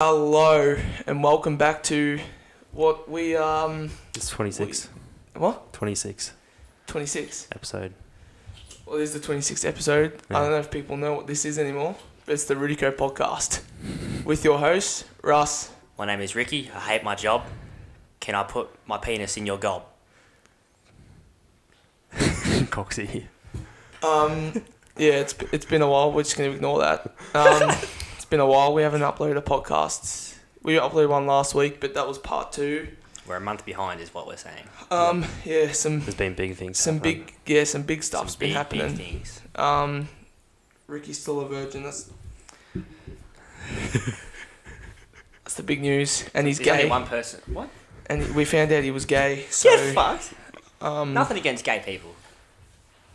Hello and welcome back to what we It's 26. what 26 26. episode. Well, this is the 26th episode. Yeah. I don't know if people know what this is anymore, but it's the Rudico podcast with your host Russ. My name is Ricky. I hate my job. Can I put my penis in your gob? Coxie. Yeah, it's been a while. We're just gonna ignore that. It's been a while. We haven't uploaded a podcast. We uploaded one last week, but that was part 2. We're a month behind, is what we're saying. Yeah, There's been big things. some big stuff's been happening. Big things. Ricky's still a virgin. That's the big news, and he's There's gay. only one person. What? And we found out he was gay. So, Get fucked. Nothing against gay people.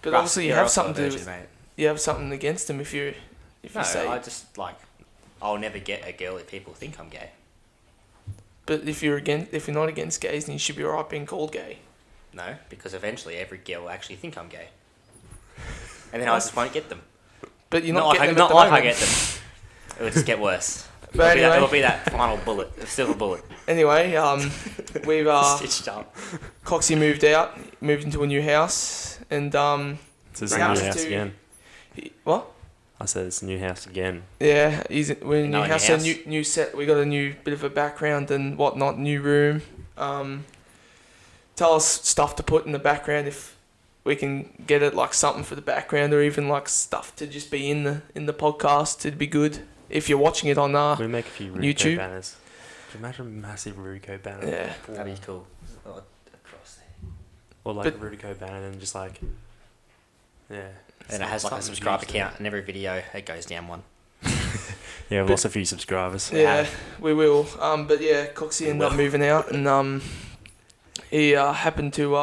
but Russ, obviously you you're have also a something virgin, to mate. you have something against him if you No, say. I just I'll never get a girl if people think I'm gay. But if you're not against gays, then you should be alright being called gay. No, because eventually every girl will actually think I'm gay, and then I just won't get them. But you're Not not like getting them not at the like I moment. get them. It will just get worse. But anyway, It'll be that final bullet, the silver bullet. anyway, we've Stitched up. Coxie moved into a new house, and It's a we new have house to- again. what? I said it's a new house again. Yeah, we're in a new No, new house. So house. new set. We got a new bit of a background and whatnot. New room. Tell us stuff to put in the background if we can get it, like something for the background, or even like stuff to just be in the podcast. It'd be good if you're watching it on We make a few Rudico YouTube. banners. Could you imagine a massive Rudico banner? Yeah. That'd be cool. Oh, across there. Or like But- a Rudico banner and just like, yeah. And it has like a Something subscriber huge there. count, and every video it goes down one. Yeah, we've But- lost a few subscribers. Yeah, we will. But yeah, Coxie ended up moving out, and he happened to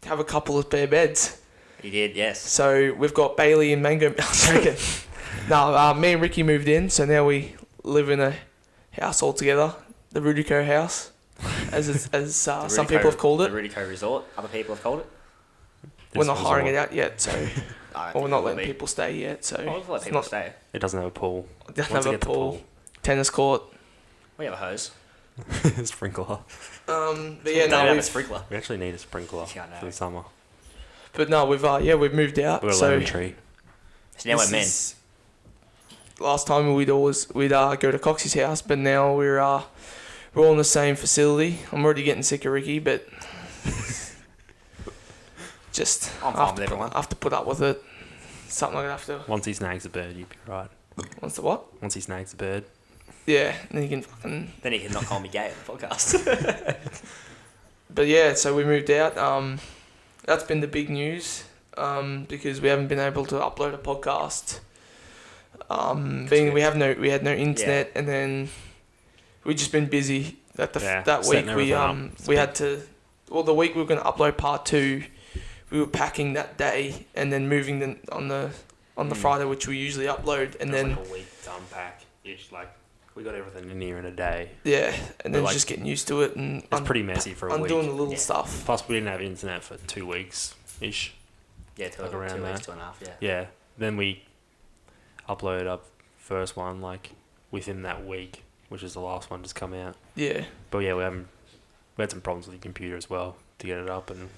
have a couple of spare beds. He did, yes. So we've got Bailey and Mango. No, me and Ricky moved in, so now we live in a house all together, the Rudico house, as The some Rudico- people have called it. The Rudico Resort. Other people have called it. We're not hiring it out yet, so I or we're not letting people stay yet. So I'll let it's people not. stay. It doesn't have a pool. It doesn't Once have it a gets pool, tennis court. We have a hose. Sprinkler. But We yeah, don't no, have a we've, sprinkler. We actually need a sprinkler Yeah, I know. for the summer. but no, we've moved out. We've got a So lemon tree. So now we're this men. is- Last time we'd go to Coxie's house, but now we're all in the same facility. I'm already getting sick of Ricky, but just I'm fine with everyone. I have to put up with it. Something like I have to. Once he snags a bird, you'd be right. What's the what? Once he snags a bird. Yeah, then you can fucking. Then he can not call me gay on the podcast. But yeah, so we moved out. That's been the big news. Because we haven't been able to upload a podcast. We had no internet, and then we've just been busy. That week setting everything up. we had to. Well, the week we were going to upload part 2, we were packing that day and then moving on the Friday, which we usually upload, and then like a week to unpack. It's like we got everything in here in a day. yeah, and then like, just getting used to it and It's pretty messy for a week. undoing the little Yeah. stuff. Plus, we didn't have internet for 2 weeks ish. Yeah, two, Like around 2 weeks, that. 2.5, yeah. Yeah. Then we uploaded up first one like within that week, which is the last one just come out. Yeah, But yeah, we had some problems with the computer as well to get it up and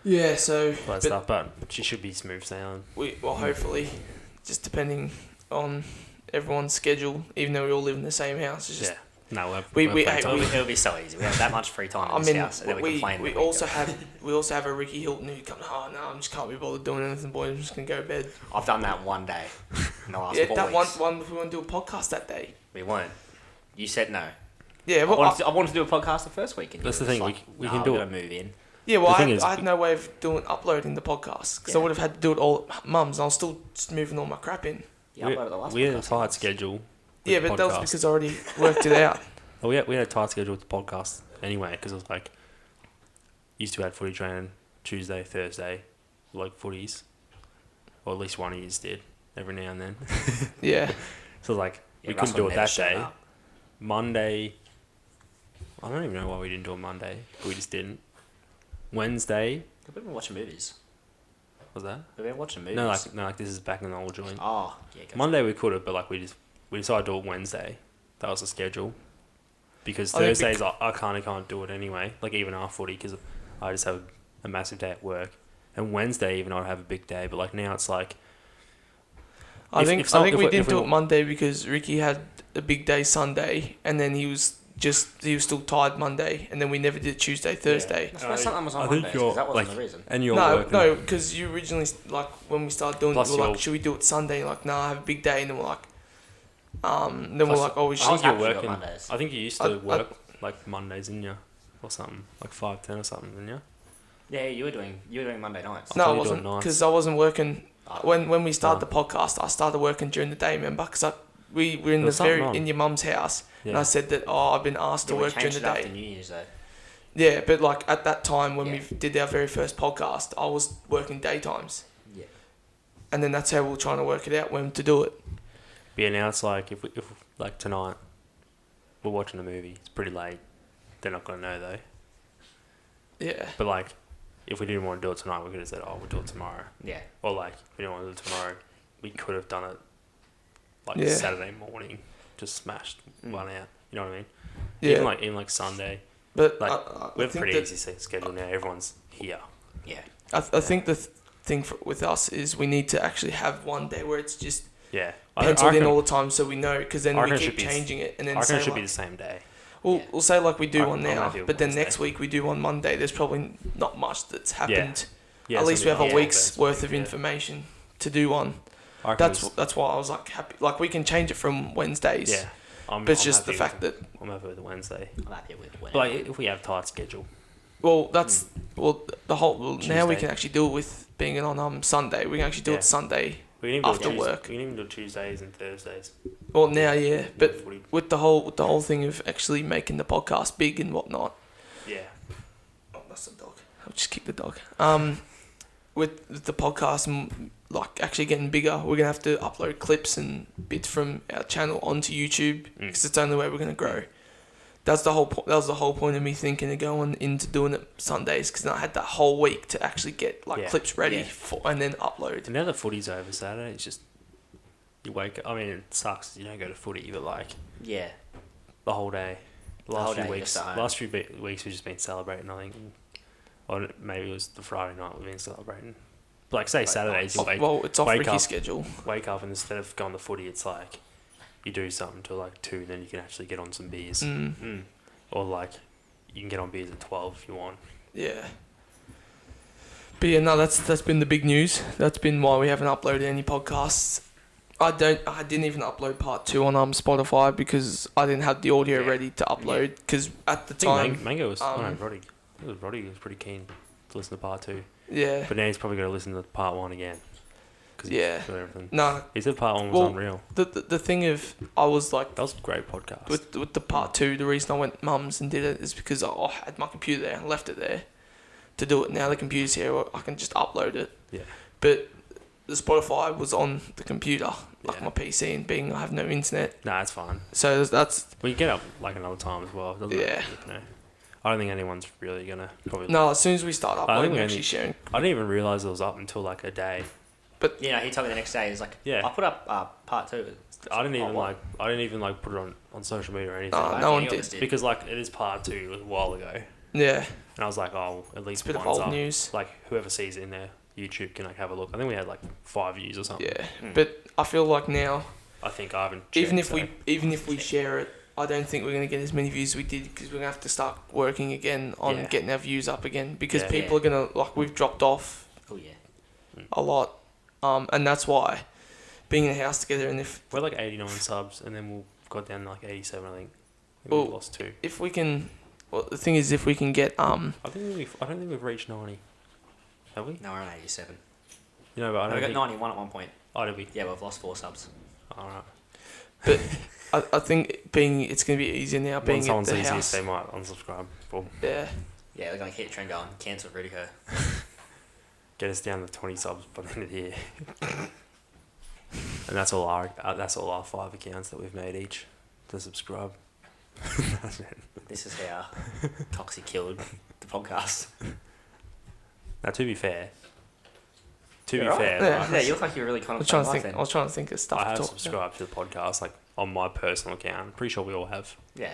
yeah. So all that but stuff. But she should be smooth sailing. hopefully, just depending on everyone's schedule, even though we all live in the same house, it's just Yeah. No, We- we'll we- play hey, time. It'll be so easy. We have that much free time in I this mean, house, and then we complain. we when also go. have a Ricky Hilton who comes. Oh no, I just can't be bothered doing anything, boys. I'm just gonna go to bed. I've done that one day in the last Yeah, 4 that weeks. one. If we want to do a podcast that day. We weren't. You said no. Yeah, I well, wanted to do a podcast the first week. And That's you the were thing, just we like, can "Nah, do I'm it." gonna move in. yeah. Well, the thing I is- had no way of uploading the podcast because I Yeah. would have had to do it all at Mum's. And I was still just moving all my crap in. Yeah, I uploaded the last we had a podcast tight once. schedule. with Yeah, the but that was podcast. because I already worked it out. Oh, we had a tight schedule with the podcast anyway, because it was like, used to have footy training Tuesday, Thursday, like footies, or at least one of you did every now and then. Yeah, So like Yeah, we couldn't Russell do it never that showed day. up. Monday, I don't even know why we didn't do it Monday, but we just didn't. Wednesday, We've been watching movies. was that? We've been watching movies. No, like this is back in the old joint. Oh, yeah. Go Monday we could have, but like we decided to do it Wednesday that was the schedule. Because I think Thursdays I kind of can't do it anyway. Like even after footy, because I just have a massive day at work. And Wednesday even I'd have a big day. But like now it's like. I think we didn't do it Monday because Ricky had a big day Sunday, and then he was still tired Monday, and then we never did Tuesday, Thursday. That's why something was on Mondays, because that wasn't the reason. And you're No, because you originally, like, when we started doing it, we were like, should we do it Sunday? You're like, I have a big day, and then we're like, we should. I think you're working. Mondays. I think you used to work like Mondays, didn't you? Or something, like 5:10 or something, didn't you? Yeah, you were doing Monday nights. No, I wasn't, because I wasn't working. When we started the podcast, I started working during the day, remember? Because we were in your mum's house, and I said that I've been asked to work during the day. After New Year's though. Yeah, but like at that time when we did our very first podcast, I was working daytimes. Yeah. And then that's how we were trying to work it out when to do it. But yeah, now it's like if like tonight, we're watching a movie. It's pretty late. They're not gonna know though. Yeah. But like, if we didn't want to do it tonight, we could have said, "Oh, we'll do it tomorrow." Yeah. Or like, if we didn't want to do it tomorrow, we could have done it like Saturday morning, just smashed one out. You know what I mean? Yeah. Even like Sunday. But like we have a pretty easy schedule now. Everyone's here. Yeah. I think the thing with us is we need to actually have one day where it's just penciled in all the time, so we know, because then we keep changing it, and then I reckon it should be the same day. We'll say like we do one now, but then next week we do one Monday. There's probably not much that's happened. Yeah, at least we have a week's worth of information to do one. That's why I was like happy. Like we can change it from Wednesdays. Yeah. But it's just the fact that I'm happy with the Wednesday. I'm happy with Wednesday. But like if we have tight schedule. Well, that's the whole. Tuesday. Now we can actually do it with being on Sunday. We can actually do it Sunday after work. We can even do Tuesdays and Thursdays. Well, now but with the whole thing of actually making the podcast big and whatnot. Yeah. Oh, that's the dog. I'll just kick the dog. With the podcast and like actually getting bigger, we're gonna have to upload clips and bits from our channel onto YouTube because it's the only way we're gonna grow. That's the whole point. That was the whole point of me thinking of going into doing it Sundays, because I had that whole week to actually get clips ready and then upload. And now the footy's over Saturday, it's just you wake up. I mean, it sucks you don't go to footy, but like the whole day. Last few weeks we've just been celebrating. I think, or maybe it was the Friday night we've been celebrating. But like say Saturdays, you it's off Ricky's schedule. Wake up and instead of going to footy, it's like you do something till like 2, then you can actually get on some beers. Or like you can get on beers at 12 if you want. Yeah. But yeah, no, that's been the big news. That's been why we haven't uploaded any podcasts. I didn't even upload part 2 on Spotify because I didn't have the audio ready to upload, because at the time Mango was Roddy. Roddy was pretty keen to listen to part 2. Yeah. But now he's probably going to listen to part 1 again. Yeah. Everything. No. He said part 1 was unreal. The thing of, I was like... That was a great podcast. With the part 2, the reason I went mum's and did it is because I had my computer there and left it there to do it. Now the computer's here, I can just upload it. Yeah. But the Spotify was on the computer, like my PC, and being I have no internet. Nah, it's fine. So that's... We can get up like another time as well, doesn't it? You know? I don't think anyone's really going to probably... No, as soon as we start uploading, we're actually sharing... I didn't even realise it was up until like a day. But he told me the next day. He's like, I put up part 2. I didn't even put it on social media or anything. No one did. Because like it is part 2 a while ago. Yeah. And I was like, at least it's a bit of one's old up. news. Like whoever sees it in there, YouTube can like have a look. I think we had like 5 views or something. Yeah. But I feel like now, I think I haven't. Even if we share it, I don't think we're gonna get as many views as we did, because we're gonna have to start working again on getting our views up again, because people are gonna we've dropped off. Oh yeah. A lot. And that's why being in a house together, and if we're like 89 subs, and then we've got down to like 87, I think. We've lost 2. If we can, the thing is, if we can get I don't think we've reached 90. Have we? No, we're on 87. You know, but I don't we got think... 91 at one point. Oh, did we? Yeah, we've lost 4 subs. Alright. But I think it's gonna be easier now being at the house. They might unsubscribe. Yeah. Yeah, they're gonna keep trend going. Cancel Rudico. Get us down to 20 subs by the end of the year. And that's all our 5 accounts that we've made each to subscribe. This is how Coxie killed the podcast. Now, to be fair, right. right? Yeah, you look like you're really kind of. I was trying to think of stuff. I have subscribed to the podcast like on my personal account. I'm pretty sure we all have. Yeah.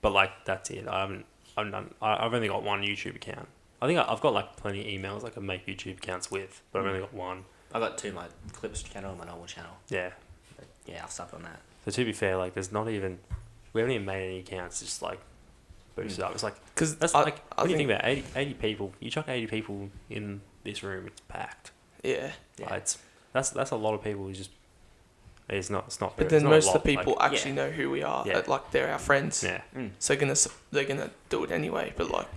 But like that's it. I've only got one YouTube account. I think I've got like plenty of emails I can make YouTube accounts with, but I've only got one. I got two, my Clips channel and my normal channel. Yeah. But yeah, I'll stop on that. So to be fair, like we haven't even made any accounts. Just like boost it up. It's like because that's what do you think about 80 people? You chuck 80 people in this room, it's packed. Yeah. Like, that's a lot of people. It's not. But then most of the people actually know who we are. Yeah. Like they're our friends. Yeah. So they're gonna do it anyway. But like,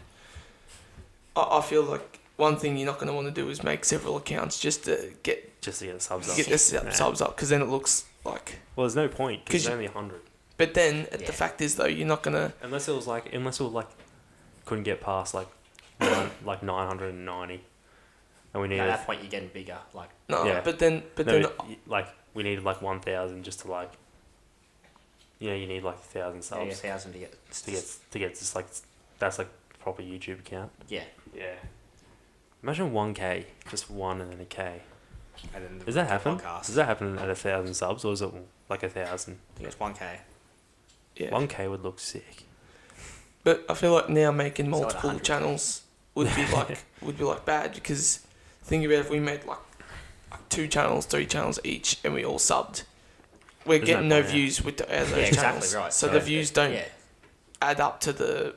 I feel like one thing you're not gonna want to do is make several accounts just to get the subs up. Get the subs up, because then it looks like. Well, there's no point because it's only 100. But then the fact is though, you're not gonna. Unless it was like couldn't get past like 990. And we needed, at that point, you're getting bigger. Like but then like we needed like 1,000 just to like, you need like 1,000 subs. Yeah, 1,000 to get just like that's like proper YouTube account. Yeah. Imagine 1K, just one and then a K. And then Does that happen? Does that happen at 1,000 subs, or is it like 1,000? I think it's 1K. Yeah. 1K would look sick. But I feel like now making multiple channels would be like bad, because think about if we made like 2 channels, 3 channels each, and we all subbed. We're getting no views with those channels. Exactly right. So the views don't add up to the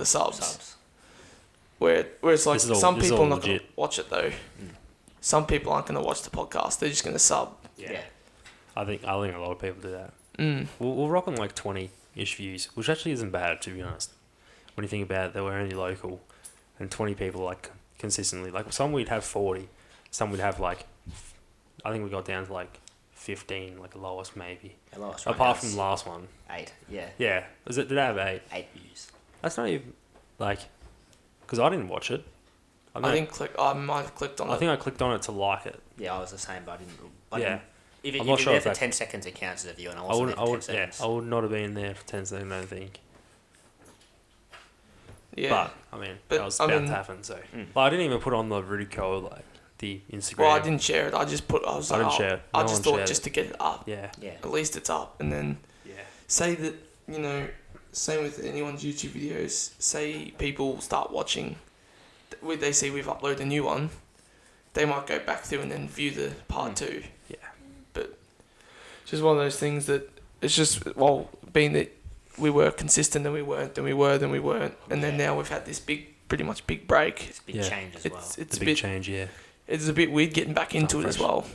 subs. Where it's like some people are not going to watch it though. Some people aren't going to watch the podcast. They're just going to sub. Yeah. I think a lot of people do that. We'll rock on like 20-ish views, which actually isn't bad, to be honest. When you think about it, that we're only local, and 20 people like consistently. Like some we'd have 40, some would have like, I think we got down to like 15, like the lowest maybe. The lowest apart from the last one. 8, yeah. Yeah. Did I have 8? 8 views. That's not even like, because I didn't watch it. I might have clicked on it. I think I clicked on it to like it. Yeah, I was the same, but I didn't. If I'm you're not sure there for 10 seconds, it counts as a view, and I wasn't there for 10 seconds. I would not have been there for 10 seconds, I don't think. Yeah. But, I mean, that was about to happen, so. I didn't even put on the Rudico, like, the Instagram. Well, I didn't share it. I just didn't share it. I just thought just to get it up. Yeah. At least it's up. And then say that, same with anyone's YouTube videos, say people start watching, they see we've uploaded a new one, they might go back through and then view the part 2. Yeah. But it's just one of those things that it's just, being that we were consistent, then we weren't, then we were, then we weren't, and then now we've had this pretty much big break. It's a big change as well. It's a big change, yeah. It's a bit weird getting back into it as well.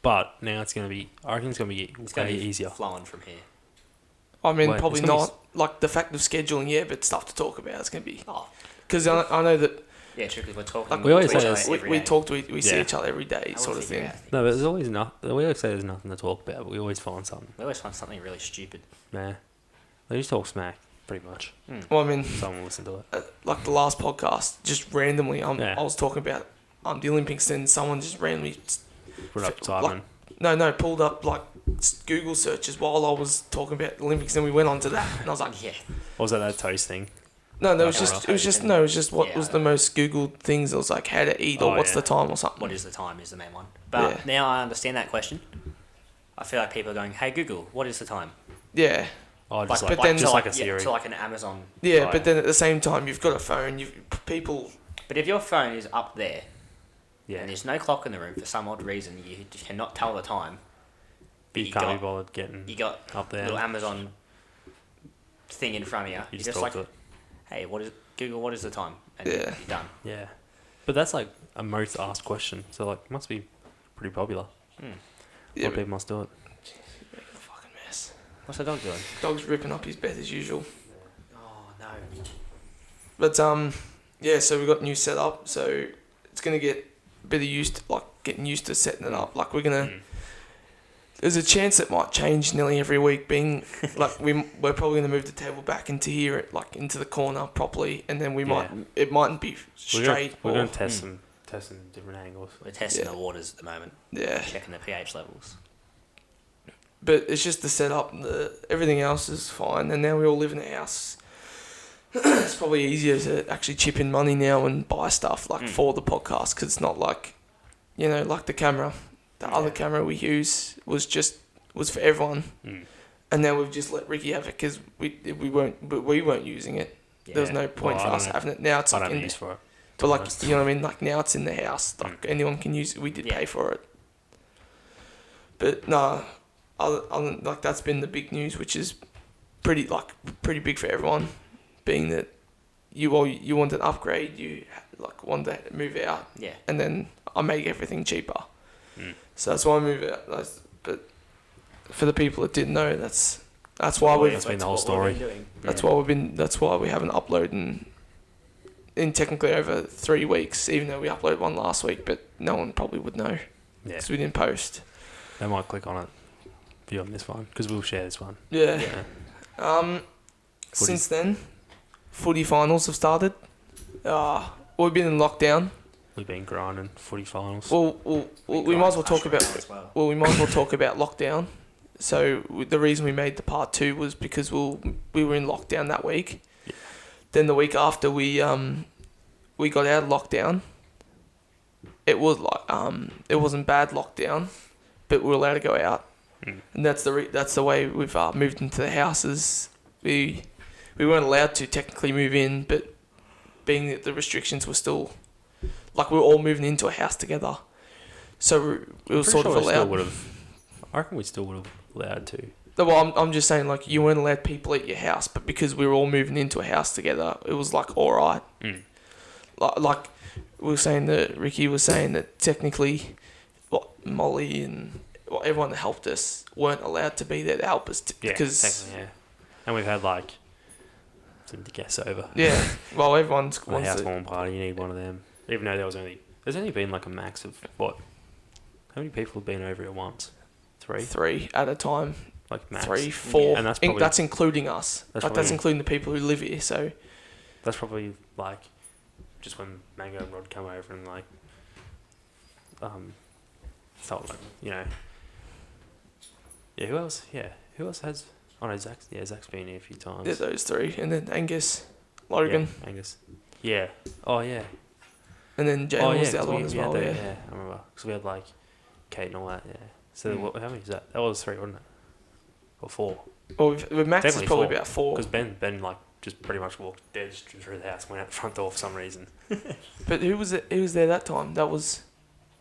But now it's going to be, I reckon it's going to be way easier. Flowing from here. I mean, probably not. Like the fact of scheduling, but stuff to talk about. It's going to be. Because I know that. Yeah, true. Because we're talking. Like we always say, we see each other every day, sort of thing. No, but there's always nothing. We always say there's nothing to talk about, but we always find something. We always find something really stupid. Nah, they just talk smack, pretty much. Well, I mean, someone will listen to it. Like the last podcast, just randomly, I was talking about the Olympics, and someone just randomly put up Simon. Pulled up like Google searches while I was talking about the Olympics, and we went on to that, and I was like, yeah. What was that toast thing? No, it was just what was the most Googled things. It was like how to eat or what's the time or something. What is the time is the main one. But now I understand that question. I feel like people are going, hey Google, what is the time? Yeah. Oh, just like a Siri. To like an Amazon. Yeah, but then at the same time, you've got a phone. People. But if your phone is up there, and there's no clock in the room for some odd reason, you cannot tell the time. But you can't be bothered getting up there. Little Amazon thing in front of you. You just talk to it. Hey, Google, what is the time? And you're done. Yeah. But that's like a most asked question. So like must be pretty popular. A lot of people must do it. Jeez, you're making a fucking mess. What's the dog doing? Dog's ripping up his bed as usual. Oh no. But so we got new setup, so it's gonna get a bit of getting used to setting it up. Like we're gonna there's a chance it might change nearly every week, being like we're probably going to move the table back into here, like into the corner properly, and then it mightn't be straight. We're going to test some different angles. We're testing the waters at the moment. Yeah. Checking the pH levels. But it's just the setup. Everything else is fine, and now we all live in a house. It's probably easier to actually chip in money now and buy stuff for the podcast, because it's not like, like the camera. The other camera we use was was for everyone, and now we've just let Ricky have it because we weren't using it. Yeah. There was no point for us having it. Now it's like in use for it. But like you know what I mean. Like now it's in the house. Like anyone can use it. We did pay for it. But no, like that's been the big news, which is pretty big for everyone, being that you want an upgrade, you like want to move out, and then I make everything cheaper. So that's why I move out. But for the people that didn't know, that's why that's been the whole story. That's why we haven't uploaded in technically over 3 weeks, even though we uploaded one last week, but no one probably would know. Yeah. So we didn't post. They might click on it view on this one because we'll share this one. Yeah. Since then, footy finals have started. We've been in lockdown. We've been grinding footy finals. Well, we might as well talk about. We might as well talk about lockdown. So the reason we made the part 2 was because we were in lockdown that week. Yeah. Then the week after we got out of lockdown. It was like it wasn't bad lockdown, but we were allowed to go out, and that's the way we've moved into the houses. We weren't allowed to technically move in, but being that the restrictions were still like we were all moving into a house together, so we were sort of allowed. I reckon we still would have allowed to. Well, I'm just saying, like, you weren't allowed people at your house, but because we were all moving into a house together, it was like all right. Like we were saying that Ricky was saying that technically, Molly and everyone that helped us weren't allowed to be there to help us because and we've had like some guests over. Yeah, well, everyone's a housewarming party. You need one of them, even though there's only been like a max of what? How many people have been over at once? 3? 3 at a time. Like max. 3, 4. And that's including us. That's including the people who live here. So that's probably like just when Mango and Rod come over and like felt like, you know. Yeah, who else? Yeah, who else has? Oh no, Zach's been here a few times. Yeah, those 3, and then Angus, Logan. Yeah, Angus. Yeah. Oh yeah. And then Jalen was the other one as well. Yeah, I remember because we had like Kate and all that. Yeah. So how many is that? That was 3, wasn't it? Or 4? Well, with Max is probably 4. About 4. Because Ben like just pretty much walked dead through the house, went out the front door for some reason. But who was there that time?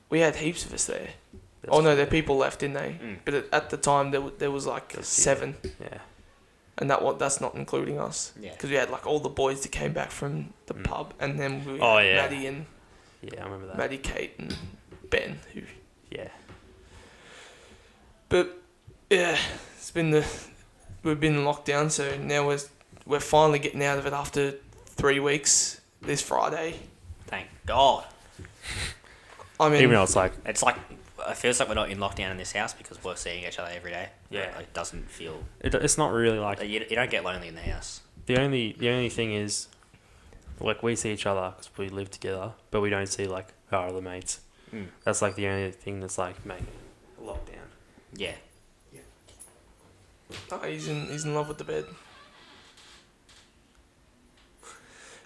We had heaps of us there. Their people left, didn't they? But at the time there was like 7. Yeah. And that's not including us. Yeah. Because we had like all the boys that came back from the pub, and then we had Maddie and I remember that. Maddie, Kate, and Ben. But yeah, we've been in lockdown, so now we're finally getting out of it after 3 weeks this Friday. Thank God. I mean, even though it's like it feels like we're not in lockdown in this house because we're seeing each other every day. Yeah, it doesn't feel. It's not really like you don't get lonely in the house. The only thing is, like, we see each other because we live together, but we don't see like our other mates. That's like the only thing that's like making a lockdown. Yeah. Oh, he's in love with the bed.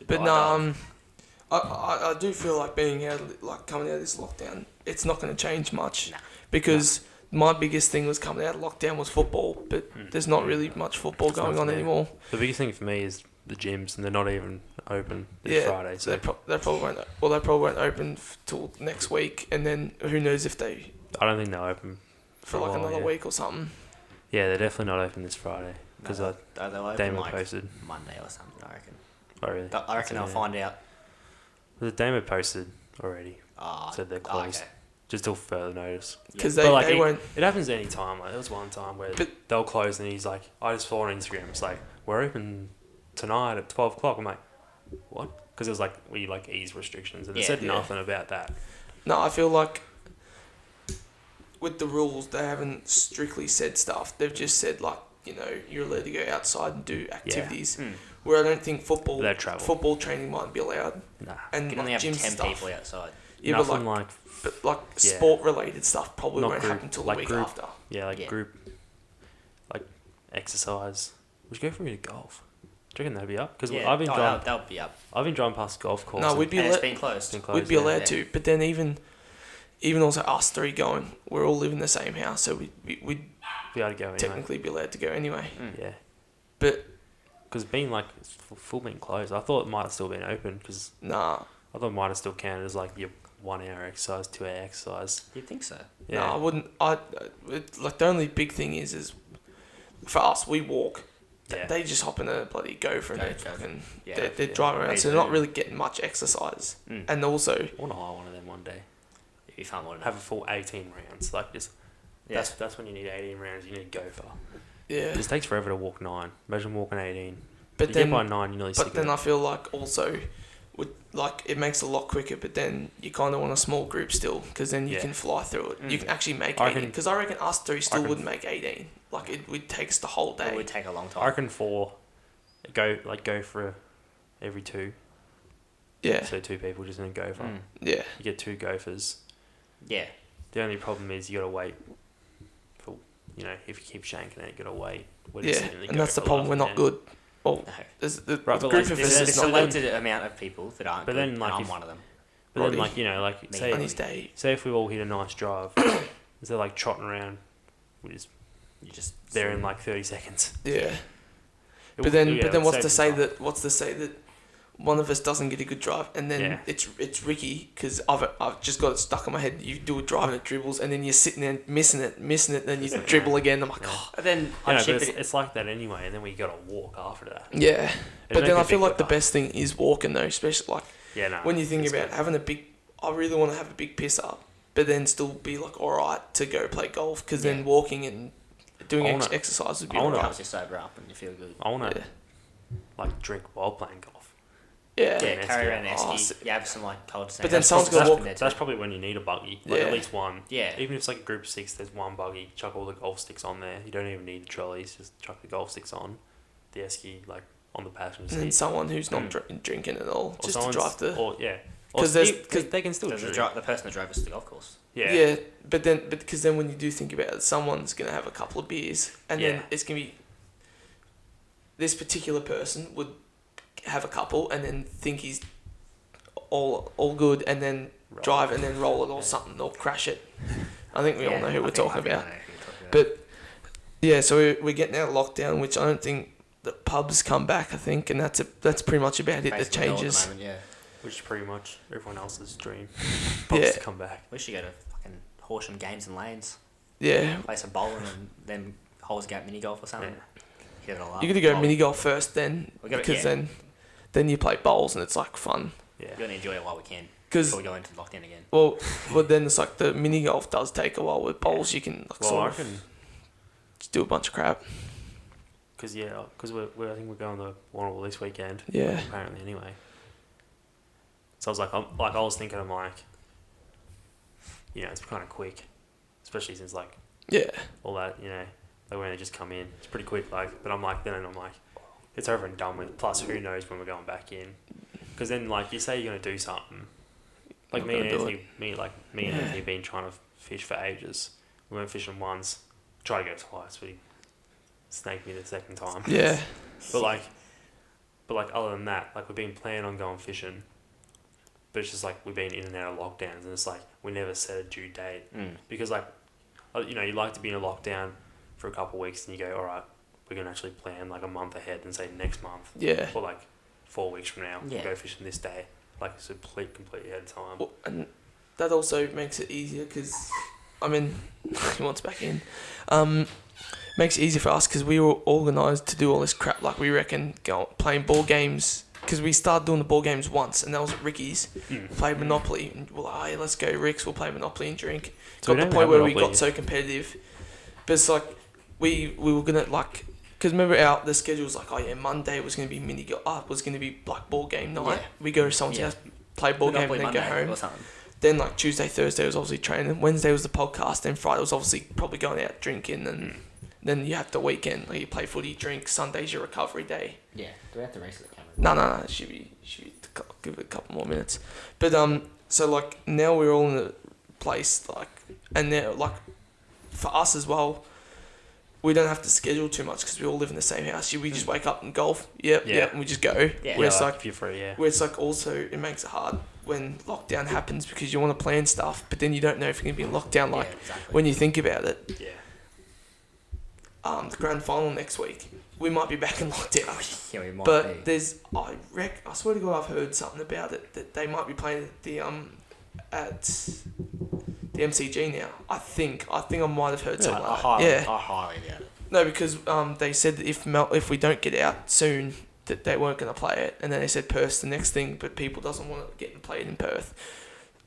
But no, I do feel like coming out of this lockdown, it's not going to change much because my biggest thing was coming out of lockdown was football, but there's not really much football going on anymore. The biggest thing for me is the gyms, and they're not even open this Friday. So they probably won't. Well, they probably won't open till next week, and then who knows if they. I don't think they'll open for like another week or something. Yeah, they're definitely not open this Friday because they'll open like posted Monday or something. I reckon. Oh really? I reckon I'll find out. The Damo posted already. Said they're closed. Okay. Just till further notice. Because they won't. It happens any time. Like there was one time where they'll close and he's like, I just saw on Instagram. It's like we're open tonight at 12 o'clock. I'm like, what? Because it was like we ease restrictions and they said nothing about that. No, I feel like with the rules they haven't strictly said stuff. They've just said you're allowed to go outside and do activities. Yeah. Where I don't think football training might be allowed. Nah. And you can only have 10 people outside. Yeah, but sport-related stuff probably won't happen until the week after. Yeah, group, exercise. Would you go for me to golf? Do you reckon that'd be up? Because I've been driving. That'll be up. I've been driving past golf courses. No, it's been closed. We'd be allowed to, but then even also us 3 going, we're all living in the same house, so we'd be able to go anyway. technically be allowed to go anyway. Yeah. But because being like full being closed, I thought it might have still been open because nah, I thought it might have still counted as like your 1 hour exercise, 2 hour exercise. You'd think so. Yeah. no, I wouldn't. Like the only big thing is for us, we walk. Yeah. They just hop in a bloody Gopher and Go, they go. fucking Yeah. they're driving around, so they're not really getting much exercise. And also, I want to hire one of them one day. It'd be fun, wouldn't it? Have a full 18 rounds. Like just Yeah. that's when you need 18 rounds. You need to go for. yeah. It just takes forever to walk 9. Imagine walking 18. But you then, get by 9, you're nearly sick but then of it. I feel like also, with like it makes it a lot quicker. But then you kind of want a small group still, because then you Yeah. can fly through it. You can actually make I 18. reckon- Because I reckon us three still wouldn't make 18. Like it would take us the whole It day. would take a long I time. reckon 4. Go for every 2. Yeah, So 2 people just in a gopher. yeah. You get 2 gophers. Yeah. The only problem is you gotta wait for, if you keep shanking it, you gotta wait. When you Yeah, sit in and that's the gopher problem. We're laughing not then. good. Well, No. there's the Right, but group like, of There's us a is not good. selected amount of people that aren't But good, then, like, and I'm if- one of them. But Roddy. then, like, Me. say on his day. if we all hit a nice drive, instead of like trotting around, we just You just there in like 30 seconds. Yeah. But then what's to say that? that one of us doesn't get a good drive, and then Yeah. it's Ricky, because I've just got it stuck in my head. You do a drive and it dribbles, and then you're sitting there missing it, then you dribble again. I'm like, oh. But then But it's like that anyway, and then we gotta walk after that. Yeah. But make then a I feel big like the difference. best thing is walking though, especially like Yeah, no. when you think it's about good. having I really want to have a big piss up, but then still be like alright to go play golf, because then walking and doing exercise would be I wanna- alright. helps you sober up and you feel good. I wanna Yeah. like drink while playing golf. Yeah. Yeah, an carry esky. around an Oh, esky. You have some like cold But then someone's That's- gonna walk. That's probably when you need a buggy. Like Yeah. at least one. Yeah. Even if it's like a group of 6, there's one buggy. Chuck all the golf sticks on there. You don't even need the trolleys. Just chuck the golf sticks on. The esky like on the passenger seat. And then someone who's not drinking at all, Or just to someone's- drive the. Or yeah. 'Cause they can still The drink. person that drove us to the golf course. Yeah. But because then when you do think about it, someone's gonna have a couple of beers, and Yeah. then it's gonna be. This particular person would have a couple and then think he's all good, and then drive and then roll it or something or crash it. I think we all know who we're talking about. But yeah, so we're getting out of lockdown, which I don't think the pubs come back. I think, and that's pretty much about it. The Basically all at the changes. moment, yeah. Which is pretty much everyone else's dream. Pubs Yeah. to come back. We should go to fucking Horsham Games and Lanes. Yeah, Play some bowling and then Holes Gate mini golf or something. Hit it all up. you got to go Bowl. mini golf first, then We gotta- because yeah. then you play bowls and it's like fun. Yeah. We're gonna enjoy it while we can. Because Before we go into lockdown again. well, then it's like the mini golf does take a while. With bowls, you can like, Well, I sort reckon of just do a bunch of crap. because I think we're going to Warrnambool this weekend. Yeah. Apparently, anyway. So I was like, I was thinking, I'm like, it's kind of quick, especially since like Yeah, all that, like when they just come in, it's pretty quick. Like, but I'm like, it's over and done with. Plus, who knows when we're going back in? Because then, like, you say you're gonna do something. Like Not me and gonna do Anthony, and Anthony have been trying to fish for ages. We went fishing once, tried to go twice, but he snaked me the second time. yeah, But like other than that, like we've been planning on going fishing, but it's just like we've been in and out of lockdowns, and it's like we never set a due date because like, you like to be in a lockdown for a couple of weeks, and you go, all right, we're gonna actually plan like a month ahead and say next month, yeah. or like 4 weeks from now, Yeah. we'll go fishing this day, like it's completely ahead of time. Well, and that also makes it easier because, I mean, he wants back in. Makes it easier for us because we were organised to do all this crap. Like we reckon playing board games, because we started doing the board games once, and that was at Ricky's. Played Monopoly, and we're like, hey, let's go Rick's. We'll play Monopoly and drink. So Got to the point where we got so competitive, but it's like we were gonna like. Because remember the schedule was like, oh yeah, Monday was going to be was going to be like board game night. Yeah. We go to someone's house, play board game, and then go home. Or something. Then like Tuesday, Thursday was obviously training. Wednesday was the podcast. Then Friday was obviously probably going out drinking. And then you have the weekend. Like you play footy, drink. Sunday's your recovery day. Yeah. Do we have to race the camera? No. It should be give it a couple more minutes. But so like now we're all in a place like, and now like for us as well, we don't have to schedule too much because we all live in the same house. We just wake up and golf. Yep, and we just go. Yeah. Where it's like like if you're free, yeah. where it's like also it makes it hard when lockdown happens because you want to plan stuff, but then you don't know if you're gonna be in lockdown. Like Yeah, exactly. when you think about it. Yeah. the grand final next week, we might be back in lockdown. Yeah, we might But be. I swear to God, I've heard something about it that they might be playing at the MCG now. I think I might have heard something like that. I highly doubt it. No, because they said that if we don't get out soon, that they weren't going to play it, and then they said Perth's the next thing, but people doesn't want to get played in Perth.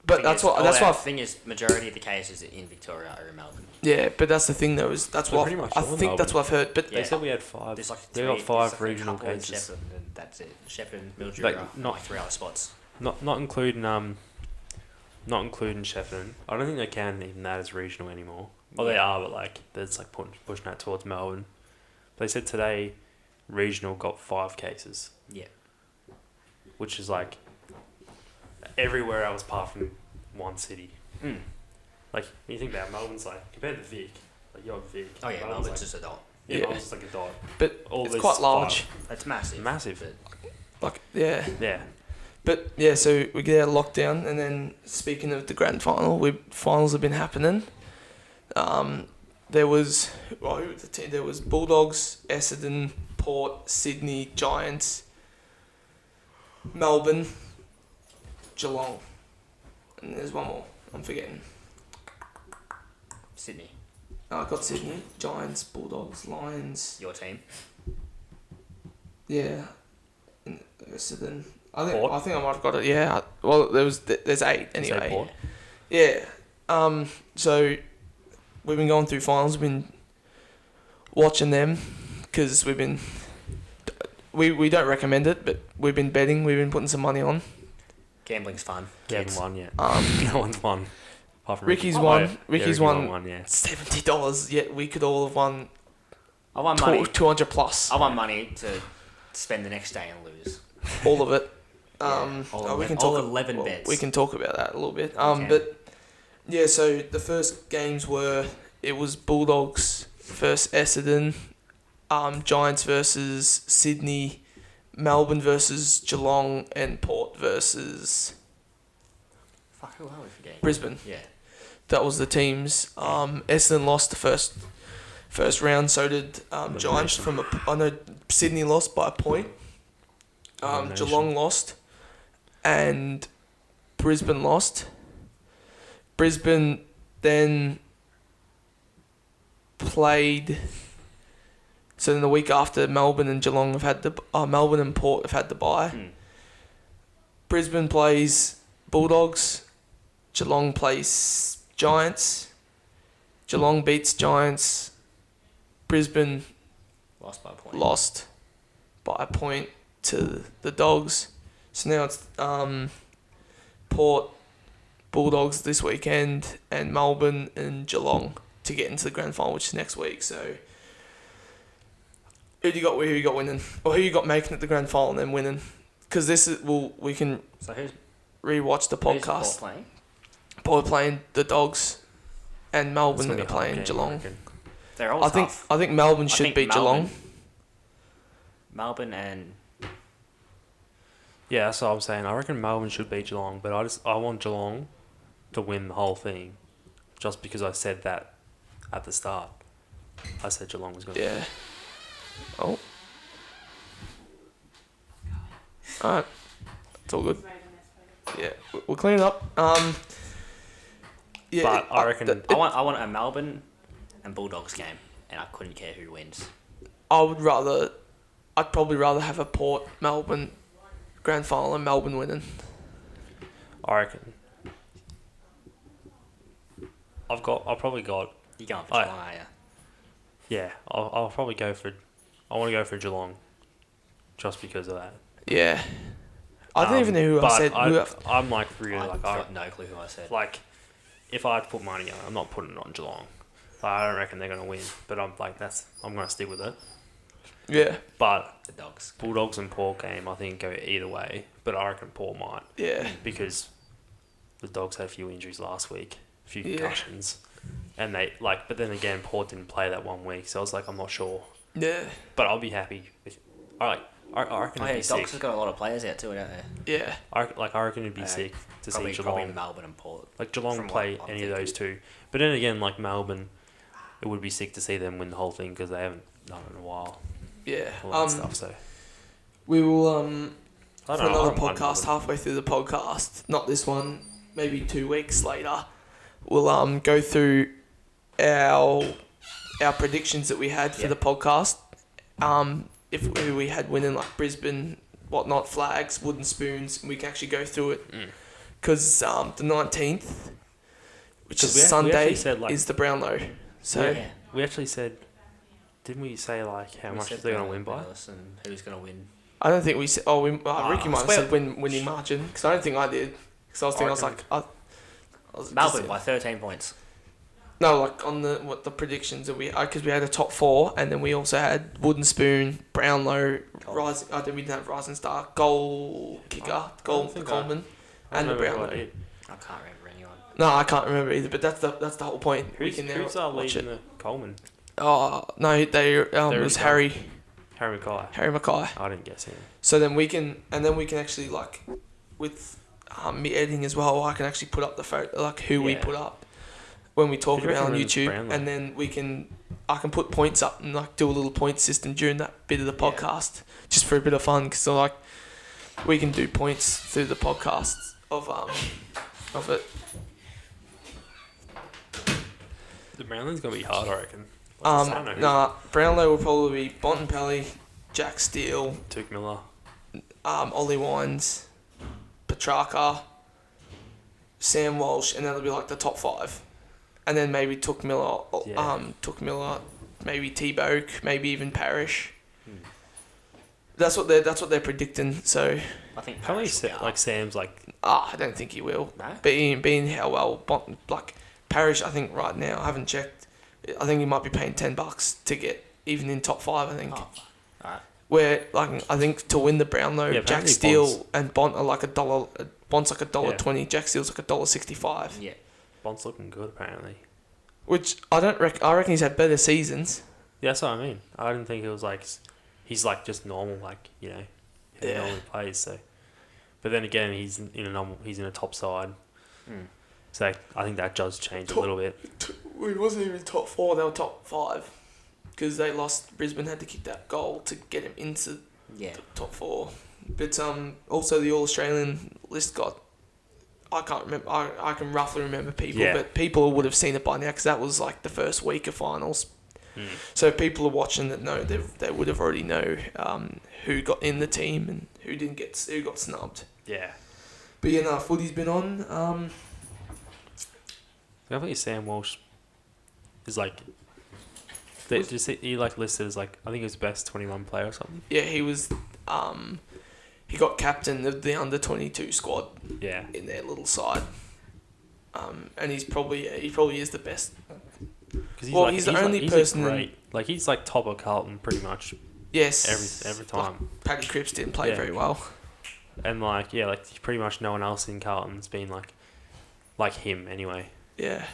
But that's what. The thing is, majority of the cases are in Victoria or in Melbourne. Yeah, but that's the thing though. That's what I think. Melbourne. That's what I've heard. But they said we had 5. There's like they got 5 regional cases. Shepparton, and that's it. Shepparton, Mildura, not 3 other spots. Not including Shepparton. I don't think they can even that as regional anymore. Well, they are, but like there's like pushing that towards Melbourne. They said today, regional got 5 cases. Yeah. Which is like everywhere else apart from one city. Mm. Like when you think about it, Melbourne's like compared to Vic, like you're Vic. Oh yeah, Melbourne's just a dot. Yeah, Melbourne's just like a dot. But it's quite large. 5. It's massive. Massive. Like yeah. Yeah. But yeah, so we get out of lockdown, and then speaking of the grand final, finals have been happening. There was there was Bulldogs, Essendon, Port, Sydney, Giants, Melbourne, Geelong, and there's one more I'm forgetting. Sydney. I got Sydney, Giants, Bulldogs, Lions. Your team. Yeah, and Essendon. Port? I think I might have got it. Yeah. Well, there's 8 anyway. Port? Yeah. So we've been going through finals. We've been watching them because we don't recommend it, but we've been betting. We've been putting some money on. Gambling's fun. You haven't won yet. No one's won. Apart from Ricky's won. Ricky's won yeah. $70. Yet we could all have won. I won money. 200 plus. I want money to spend the next day and lose. All of it. We can talk 11 bets. We can talk about that a little bit. But yeah, so the first games it was Bulldogs versus Essendon, Giants versus Sydney, Melbourne versus Geelong, and Port versus Fuck, who are we forgetting? Brisbane. Yeah. That was the teams. Essendon lost the first round. So did Giants I know Sydney lost by a point. Geelong lost, and Brisbane lost. Brisbane then played. So then the week after, Melbourne and Geelong have had Melbourne and Port have had the bye. Brisbane plays Bulldogs. Geelong plays Giants. Geelong beats Giants. Brisbane lost by a point to the Dogs. So now it's Port, Bulldogs this weekend, and Melbourne and Geelong to get into the grand final, which is next week. So who you got winning, or who you got making it the grand final and then winning? Because we can rewatch the podcast. Who's Port playing? Port playing the Dogs, and Melbourne are playing Geelong. They're all tough. I think Melbourne should beat Geelong. Melbourne and yeah, that's what I'm saying. I reckon Melbourne should beat Geelong, but I want Geelong to win the whole thing, just because I said that at the start. I said Geelong was going to win. Oh. Alright. It's all good. Yeah, we'll clean it up. Yeah, but I reckon I want a Melbourne and Bulldogs game, and I couldn't care who wins. I'd probably rather have a Port Melbourne grand final and Melbourne winning. I reckon. I've probably got. You're going for Geelong, are you? Yeah, I'll probably go for. I want to go for Geelong, just because of that. Yeah. I don't even know who I said. I'm like really I've like got no clue who I said. Like, if I had to put money on, I'm not putting it on Geelong. Like, I don't reckon they're gonna win, but I'm gonna stick with it. Yeah. But the Dogs, Bulldogs and Port game, I think go either way. But I reckon Port might. Yeah. Because the Dogs had a few injuries last week, a few concussions, and but then again, Port didn't play that 1 week, so I was like, I'm not sure. Yeah. But I'll be happy with. I reckon it'd be sick. Dogs has got a lot of players out too, don't they? Yeah. I reckon it'd be sick to see Geelong. Melbourne and Port. Like Geelong play any of those two, but then again, like Melbourne, it would be sick to see them win the whole thing because they haven't done it in a while. Yeah. All that stuff. So we will for I don't another know, podcast, halfway through the podcast, not this one, maybe 2 weeks later, we'll go through our predictions that we had for the podcast. If we had winning like Brisbane, whatnot, flags, wooden spoons, we can actually go through it. Because the 19th, which is Sunday, is the Brownlow. So we actually said, didn't we say like how much they're going to win by? And who's going to win? I don't think we said. Ricky might have said winning margin, because I don't think I did. Because I was thinking, Melbourne by 13 points. No, like on the predictions that because we had a top 4, and then we also had wooden spoon, Brownlow, rising. I think we didn't have rising star, goal kicker, Coleman, and the Brownlow. I can't remember anyone. No, I can't remember either. But that's the whole point. Who's our lead in the Coleman? Oh no, it was Harry Mackay. Harry Mackay. I didn't guess him. So then we can actually, like, with me editing as well, I can actually put up the photo, like who we put up when we talk about on YouTube, and then I can put points up and like do a little point system during that bit of the podcast, just for a bit of fun, because like we can do points through the podcast of it. The Brownlow's gonna be hard, I reckon. Brownlow will probably be Bontempelli, Jack Steele, Tuke Miller, Ollie Wines, Petrarca, Sam Walsh, and that'll be like the top 5. And then maybe Took Miller, maybe T-Boke, maybe even Parrish. That's what they're predicting. So I think probably Sam's like. I don't think he will. No? Being how well Parrish, I think right now, I haven't checked. I think he might be paying $10 to get even in top 5. I think. Oh, alright. Where I think to win the Brownlow, Jack Steele and Bont are like $1. Bont's like $1.20. Jack Steele's like $1.65. Yeah. Bont's looking good apparently. Which I reckon he's had better seasons. Yeah, that's what I mean. I didn't think it was like he's like just normal, like, you know, he normally plays. So, but then again, he's in a top side. So I think that does change a little bit. He wasn't even top 4; they were top 5, because they lost. Brisbane had to kick that goal to get him into the top 4. But also the All Australian list got. I can't remember. I can roughly remember people, but people would have seen it by now because that was like the first week of finals. So people are watching that know they would have already know who got in the team and who got snubbed. Yeah. But footy's been on. I think Sam Walsh is like. He like listed as like, I think he was best 21 player or something. Yeah, he was. He got captain of the under-22 squad. Yeah. In their little side. And he probably is the best. He's the only person. Great. Like he's like top of Carlton pretty much. Yes. Every time. Like, Paddy Cripps didn't play very well. And like pretty much no one else in Carlton's been like him anyway. Yeah.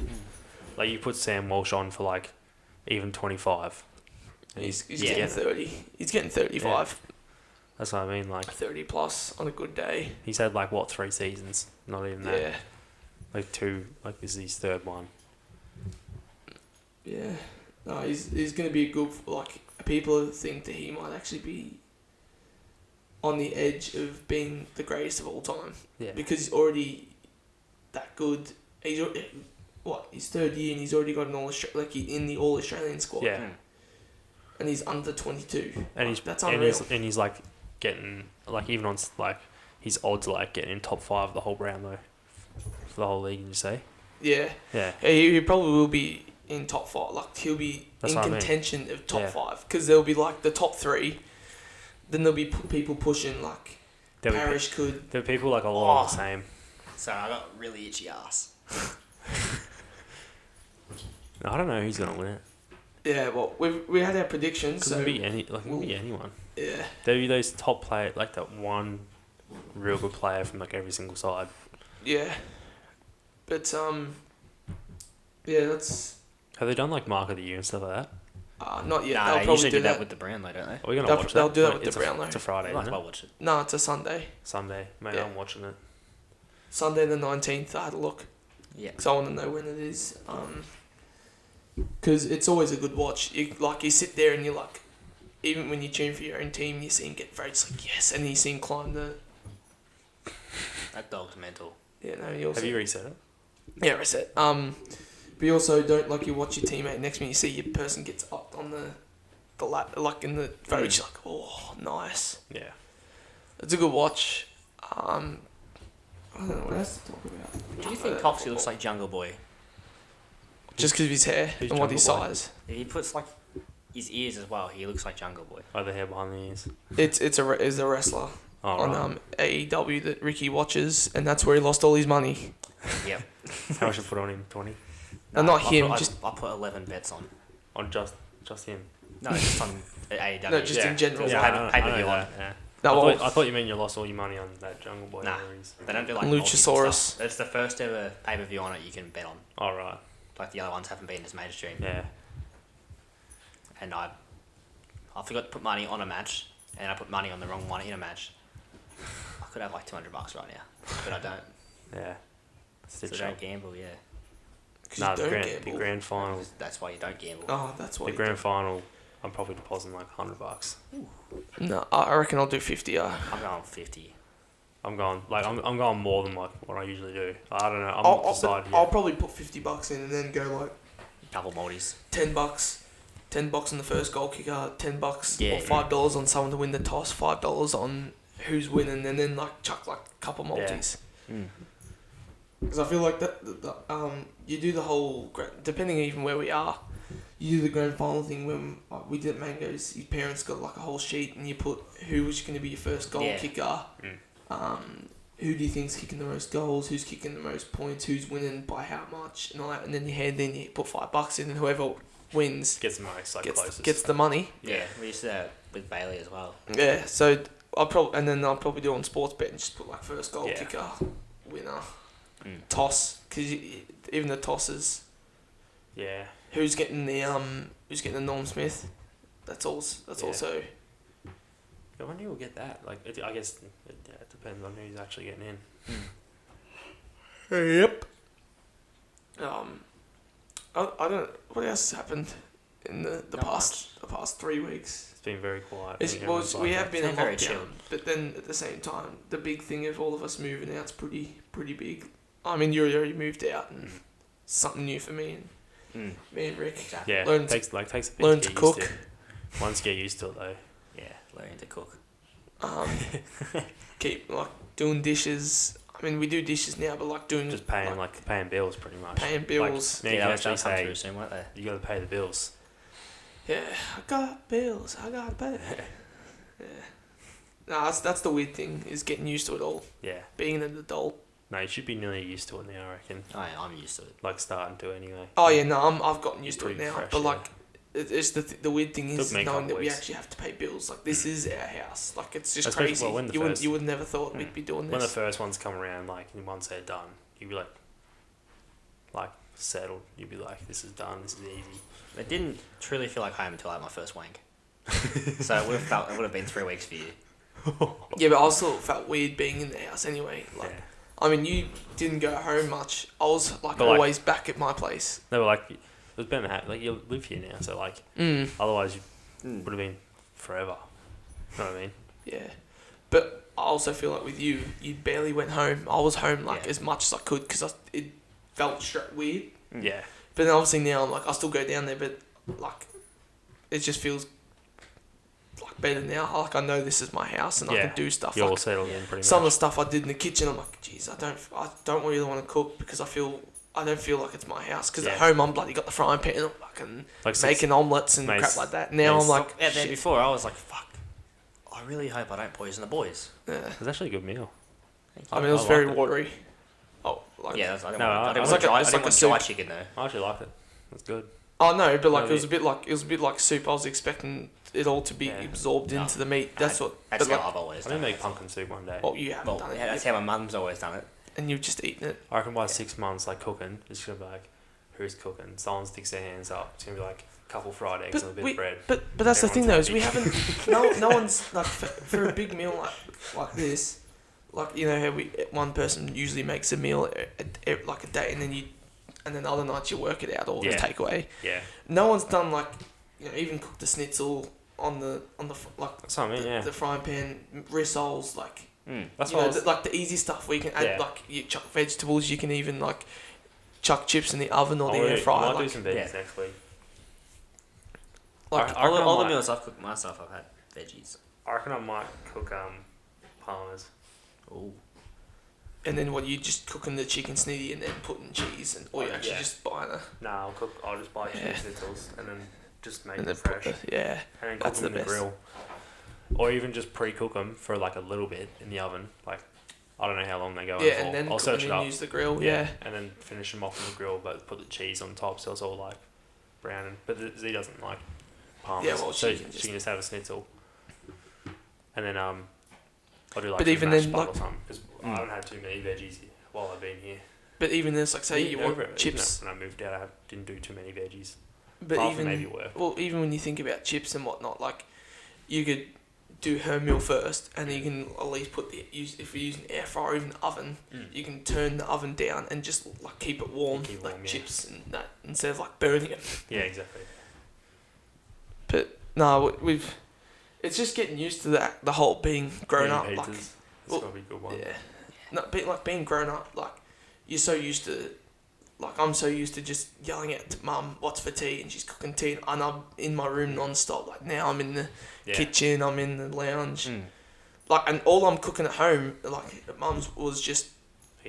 Like you put Sam Walsh on for like even 25. And he's getting 30. He's getting 35. Yeah. That's what I mean, like 30 plus on a good day. He's had 3 seasons, not even that. Yeah. Like 2, this is his 3rd one. Yeah. No, he's going to be a good, people think that he might actually be on the edge of being the greatest of all time. Yeah. Because he's already that good. He's his 3rd year and he's already got an in the All Australian squad. Yeah. And he's under 22. And that's unreal. And he's getting even on his odds getting in top 5 the whole Brownlow for the whole league. Did you say? Yeah. Yeah. He probably will be in top 5. He'll be in contention of top 5 because there'll be the top 3. Then there'll be people pushing Parrish could. There'll be people all the same. Sorry, I got really itchy ass. I don't know who's gonna win it. Yeah, well, we had our predictions. So it could be anyone. Yeah. There'll be those top players, that one real good player from every single side. Yeah. But yeah, that's. Have they done Mark of the Year and stuff like that? Not yet. Nah, they'll they probably usually do that with the Brownlow, don't they? Are we gonna watch that? They'll do that with the Brownlow. It's a Friday. I might as well watch it. No, it's a Sunday. Sunday, mate. Yeah. I'm watching it. Sunday the 19th. I had a look. Yeah. Because I want to know when it is. because it's always a good watch. You sit there and you're like, even when you tune for your own team, you see him get votes, like yes, and you see him climb the. That dog's mental. Yeah, no. You also, have you reset it? Yeah, reset. But you also don't like you watch your teammate next to you see your person gets up on the lap, like in the vote. You're like, oh, nice. Yeah. It's a good watch. I don't know what else to talk about. Do you think Coxie looks like Jungle Boy? Just because of his hair and what his size. If he puts like his ears as well, he looks like Jungle Boy. Oh, the hair behind the ears. It's a wrestler on right. AEW that Ricky watches, and that's where he lost all his money. Yep. How much you put on him? 20? No, not him. I put 11 bets on. On just him? No, just on AEW. No, just in general. Yeah, pay-per-view on. Yeah. No, I thought you meant you lost all your money on that Jungle Boy. Nah, they don't do like Luchasaurus. Stuff. That's the first ever pay-per-view on it you can bet on. Oh, right. Like the other ones haven't been as mainstream. Yeah. And I forgot to put money on a match, and I put money on the wrong one in a match. I could have like $200 right now, but I don't. Yeah. So don't gamble, yeah. No, the grand final. That's why you don't gamble. Oh, that's why. The grand final, I'm probably depositing like $100. No, I reckon I'll do 50. I'm going 50. I'm going more than like what I usually do. I don't know. I'm not decided yet. I'll probably put $50 in and then go like Double multis. $10. $10 on the first goal kicker. $10 Yeah, or $5 on someone to win the toss. $5 on who's winning, and then like chuck like a couple multis. Because I feel like that you do the whole, depending even where we are, you do the grand final thing when we did at Mango's. Your parents got like a whole sheet, and you put who was going to be your first goal kicker. Who do you think's kicking the most goals? Who's kicking the most points? Who's winning by how much? And all that. And then you put $5 in, and whoever wins gets the most, like closest. Gets the money. Yeah, we used to do that with Bailey as well. Yeah, so I'll probably do it on sports bet and just put like first goal kicker, winner, toss, because even the tosses. Yeah. Who's getting the Norm Smith? That's also. I wonder who'll get that. Like, I guess it depends on who's actually getting in. Yep. I don't. What else has happened in the past 3 weeks? It's been very quiet. We have been in very lockdown, chill. but then at the same time, the big thing of all of us moving out's pretty big. I mean, you already moved out, and something new for me and Rick. Yeah, takes a bit learn to to get cook. used to. Once you get used to it, though. Yeah, learning to cook. Keep like doing dishes. I mean, we do dishes now, but like doing just paying paying bills pretty much. Paying bills. Like, now you can actually say through soon, won't they? you got to pay the bills. Yeah, I got bills. I got to pay. Yeah. No, that's the weird thing is getting used to it all. Yeah. Being an adult. No, you should be nearly used to it now, I reckon. I'm used to it. Like starting to anyway. Oh yeah, no, I've gotten used to it now. Fresh, but like, it's the weird thing is knowing that we weeks. actually have to pay bills. Like this is our house. Like it's just especially, crazy. Well, you would never thought we'd be doing this. When the first ones come around, like and once they're done, you'd be like settled. You'd be like, this is done. This is easy. It didn't truly feel like home until I had my first wank. So it would have been 3 weeks for you. Yeah, but I also felt weird being in the house anyway. Like, I mean, you didn't go home much. I was always back at my place. They were like, it was better to have, like you live here now, so like otherwise you would have been forever. You know what I mean? Yeah, but I also feel like with you barely went home. I was home as much as I could because it felt weird. Yeah. But then obviously now I'm like I still go down there, but like it just feels like better now. Like I know this is my house and I can do stuff. You're all settled in pretty much. Some of the stuff I did in the kitchen, I'm like, geez, I don't really want to cook because I don't feel like it's my house. Because at home I'm bloody got the frying pan and I'm fucking making omelettes and crap like that. Now I'm like, there before I was like, fuck. I really hope I don't poison the boys. Yeah. It was actually a good meal. I mean, it was very watery. Oh, like yeah, I didn't want dry chicken though. I actually liked it. It was good. Oh no, but like it was a bit like soup. I was expecting it all to be absorbed into the meat. That's how I've always done it. I didn't make pumpkin soup one day. Oh, you haven't done it. Yeah, that's how my mum's always done it. And you've just eaten it. I reckon by 6 months, like cooking, it's gonna be like, who's cooking? Someone sticks their hands up. It's gonna be like a couple fried eggs and a bit of bread. But that's the thing though, is we haven't. no one's like for a big meal like this. Like, you know how one person usually makes a meal like a day, and then you and then other nights you work it out or the takeaway. Yeah. No one's done like, even cooked the schnitzel on the like that's what I mean, the frying pan, rissoles, like that's like the easy stuff where you can add like you chuck vegetables. You can even like chuck chips in the oven or the air fryer. I might do some veggies next week. Like all the meals I've cooked myself, I've had veggies. I reckon I might cook parmas. Ooh. And then what, you just cooking the chicken snitty and then putting cheese, and or you actually just buying a... No, I'll just buy chicken schnitzels and then just make and them then fresh. And then cook them in the grill. Or even just pre-cook them for like a little bit in the oven. Like, I don't know how long they go on for. And then I'll search it up. use the grill, And then finish them off in the grill, but put the cheese on top so it's all like brown. But Z doesn't like parmas. Yeah, well, so she can just have a schnitzel. And then I'll do like but some even mashed then, butter or something, because I haven't had too many veggies while I've been here. But even then, it's like, say you want chips. When I moved out, I didn't do too many veggies. But even maybe work. Well, even when you think about chips and whatnot, like you could do her meal first, and then you can at least put if you're using air fryer or even oven, you can turn the oven down and just like keep it warm, chips and that, instead of like burning it. Yeah, exactly. But no, it's just getting used to that, the whole being grown up. Pizzas. Like, It's probably a good one. Yeah. No, being grown up, like you're so used to. Like, I'm so used to just yelling at Mum, what's for tea? And she's cooking tea. And I'm in my room non-stop. Like, now I'm in the kitchen. I'm in the lounge. Like, and all I'm cooking at home, like, at Mum's was just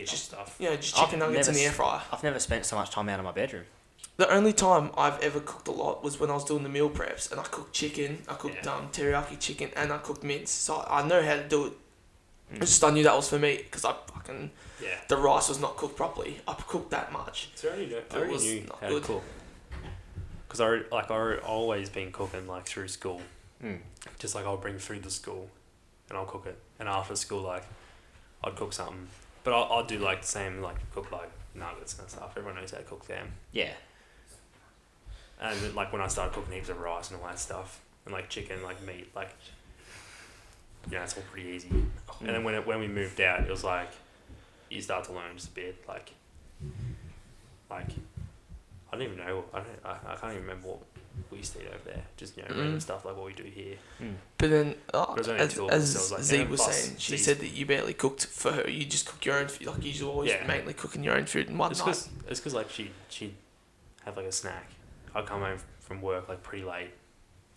stuff. Just chicken nuggets in the air fryer. I've never spent so much time out of my bedroom. The only time I've ever cooked a lot was when I was doing the meal preps. And I cooked chicken. I cooked teriyaki chicken. And I cooked mince. So I know how to do it. It's just I knew that was for me. Because I fucking... The rice was not cooked properly. I cooked that much. So I already knew how to cook. Because I always been cooking like through school. Just like I'll bring food to school and I'll cook it. And after school, like I'd cook something. But I'll do like the same, like cook like nuggets and stuff. Everyone knows how to cook them. Yeah. And then, like when I started cooking heaps of rice and all that stuff, and like chicken, like meat, like it's all pretty easy. And then when we moved out, it was like you start to learn just a bit, like I don't even know. I can't even remember what we used to eat over there. Just random stuff like what we do here. But then, as Z was saying, she said that you barely cooked for her. You just cook your own food. Like you're always mainly cooking your own food in one night. It's because like she'd have like a snack. I'd come home from work like pretty late,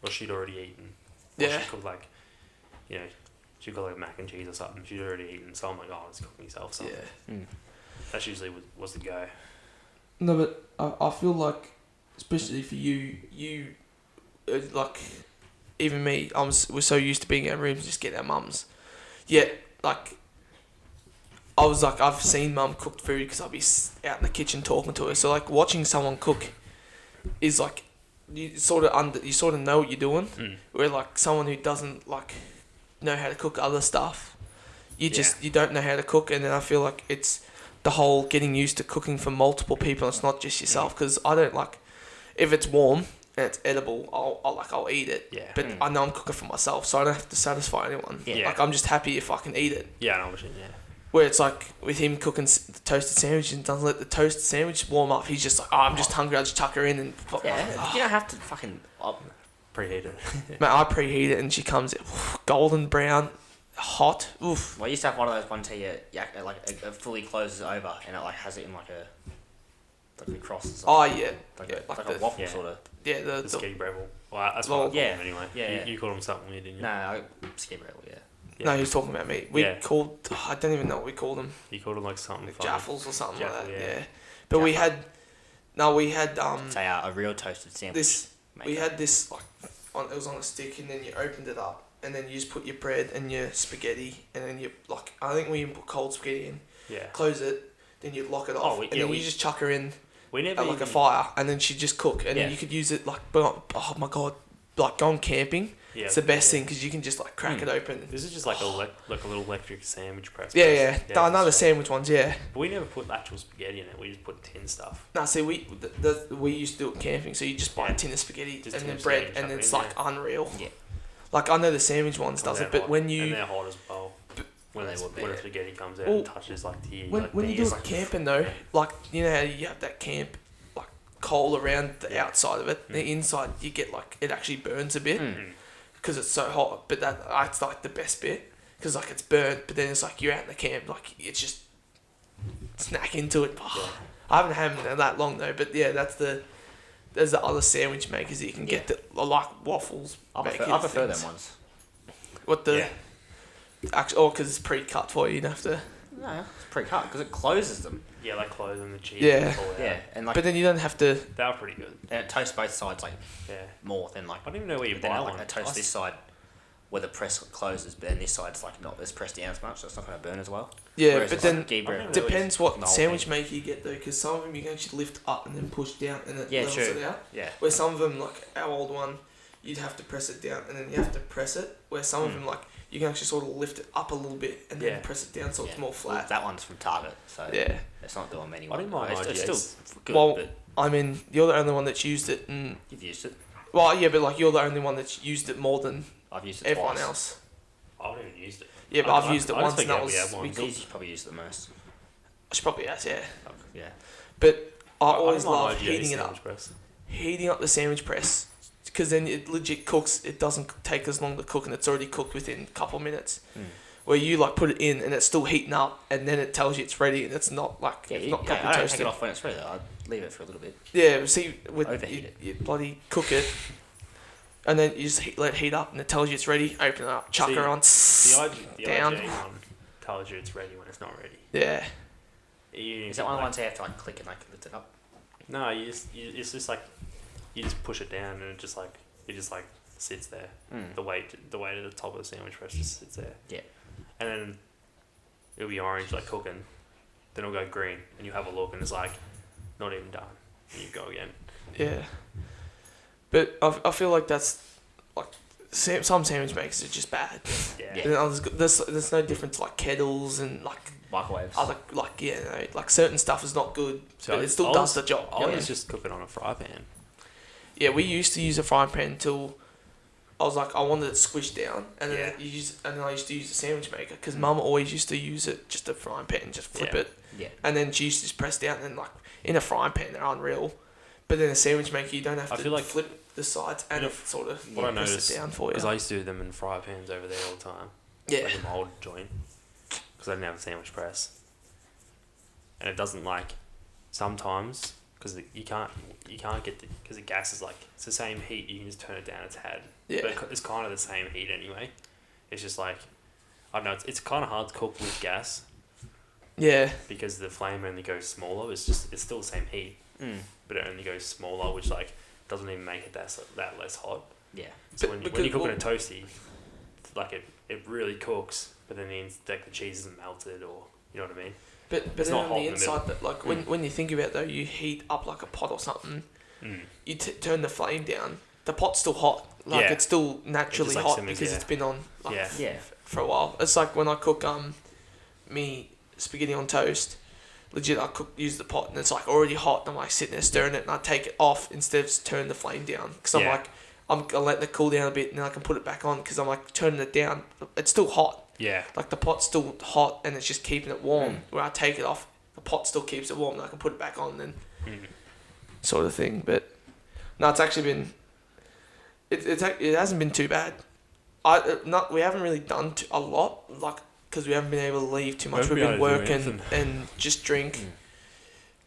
or she'd already eaten. Or she'd cook like, she'd got like mac and cheese or something. She'd already eaten, so I'm like, oh, let's cook myself something. That's usually was the go. No, but I feel like, especially for you, like, even me, we're so used to being in our rooms, just getting our mums. Yet, like, I've seen Mum cook food because I'll be out in the kitchen talking to her. So like watching someone cook is like you sort of know what you're doing. Where like someone who doesn't like know how to cook other stuff, you don't know how to cook, and then I feel like it's the whole getting used to cooking for multiple people. It's not just yourself, because I don't like if it's warm and it's edible, I'll eat it. Yeah. But I know I'm cooking for myself, so I don't have to satisfy anyone. Yeah. Like I'm just happy if I can eat it. Yeah, I know what you mean. Yeah. Where it's like with him cooking the toasted sandwich and doesn't let the toasted sandwich warm up. He's just like, I'm just hungry. I'll just chuck her in and. You don't have to fucking preheat it. Man, I preheat it and she comes golden brown, hot. Oof. Well, I used to have one of those ones here, it fully closes over and it like has it in like a cross or something. Oh yeah. Like a waffle sort of. Yeah, the ski breville. Well, that's what I call them anyway. Yeah. You called them something weird, didn't you? No, ski breville. Yeah. No, he was talking about me. We called... I don't even know what we called them. You called them like something like jaffles or something like that, yeah. But we had... Say a real toasted sandwich. We had this, like... it was on a stick, and then you opened it up, and then you just put your bread and your spaghetti, and then you... Like, I think we even put cold spaghetti in. Yeah. Close it, then you lock it off, and then you just chuck her in at a fire, and then she'd just cook, and then you could use it, like... Oh my God. Like, going camping... Yeah, it's the best thing because you can just like crack it open. This is just like a little electric sandwich press. Yeah. I know the sandwich ones, yeah. But we never put actual spaghetti in it. We just put tin stuff. No, see, we used to do it camping, so you just buy a tin of spaghetti and then bread, and it's like unreal. Yeah. Like I know the sandwich ones does it, but when you and they're hot as well. when the spaghetti comes out Well, and touches like the when you do it camping though, like you know how you have that camp like coal around the outside of it, the inside you get like it actually burns a bit because it's so hot. But that's like the best bit because like it's burnt, but then it's like you're out in the camp, like it's just snack into it. I haven't had them that long though, but yeah, there's the other sandwich makers that you can get that are like waffles. I prefer them ones. What the actually? Because it's pre-cut for you. You don't have to. No, it's pre-cut because it closes them. Yeah, like close them the cheese. And like. But then you don't have to. They were pretty good. And it toasts both sides like more than like. I don't even know where you buy then one. It toasts this side where the press closes, but then this side's like not as pressed down as much, so it's not going to burn as well. Yeah, whereas but then depends what sandwich maker you get though, because some of them you can actually lift up and then push down and it levels it out. Yeah. Where some of them, like our old one, you'd have to press it down and then you have to press it. Where some of them, like you can actually sort of lift it up a little bit and then press it down so it's more flat. Well, that one's from Target, so it's not doing many. I didn't mind it's still good. Well, but I mean, you're the only one that's used it, and you've used it. well, yeah, but like you're the only one that's used it more than I've used it everyone twice. else. I haven't even used it. Yeah, but I've used it once and that was. He's probably used it the most. She probably has, yeah. Yeah. But I always love IGA heating it up. Press. Heating up the sandwich press, because then it legit cooks. It doesn't take as long to cook, and it's already cooked within a couple of minutes. Where you like put it in and it's still heating up, and then it tells you it's ready, and it's not like it's not properly I don't toasted. take it off when it's ready. I leave it for a little bit. Yeah, see, with Overheat you bloody cook it, and then you just let it heat up, and it tells you it's ready. Open it up, chuck her on, the down. IGA one tells you it's ready when it's not ready. Yeah. Is that one of the ones you have to like click and like lift it up? No, it's just like you just push it down and it just like sits there. The weight at the top of the sandwich press just sits there. Yeah. And then it'll be orange like cooking, then it'll go green and you have a look and it's like not even done. And you go again. Yeah. But I feel like that's like some sandwich makers are just bad. Yeah. And there's no difference like kettles and like microwaves. Other like certain stuff is not good, but it still does the job. I was just cooking on a fry pan. Yeah, we used to use a frying pan until I was like I wanted it squished down, and then I used to use a sandwich maker because Mum always used to use it just a frying pan, just flip it. Yeah. And then she used to just press down, and like in a frying pan they're unreal, but then a sandwich maker you don't have to like flip the sides and it sort of press it down for you. Because I used to do them in fry pans over there all the time. Yeah. Like in my old joint. Because I didn't have a sandwich press. And it doesn't like sometimes because you can't get because the gas is like it's the same heat, you can just turn it down a tad. Yeah. But it's kind of the same heat anyway. It's just like I don't know. It's kind of hard to cook with gas. Yeah. Because the flame only goes smaller. It's still the same heat, but it only goes smaller, which like doesn't even make it that less hot. Yeah. So when you're cooking a toasty, like it really cooks, but then the cheese isn't melted, or you know what I mean. But then on the inside, but like when you think about it though, you heat up like a pot or something. You turn the flame down. The pot's still hot. Like it's still naturally like hot simmers, because it's been on Yeah. for a while. It's like when I cook me spaghetti on toast. Legit, I use the pot and it's like already hot. And I'm like sitting there stirring it, and I take it off instead of turning the flame down because I'm like I'm letting it cool down a bit, and then I can put it back on because I'm like turning it down. It's still hot. Yeah. Like the pot's still hot and it's just keeping it warm. Where I take it off, the pot still keeps it warm, and I can put it back on then, sort of thing. But no, it's actually been. It hasn't been too bad. We haven't really done a lot, like because we haven't been able to leave too much. We've been working and just drink.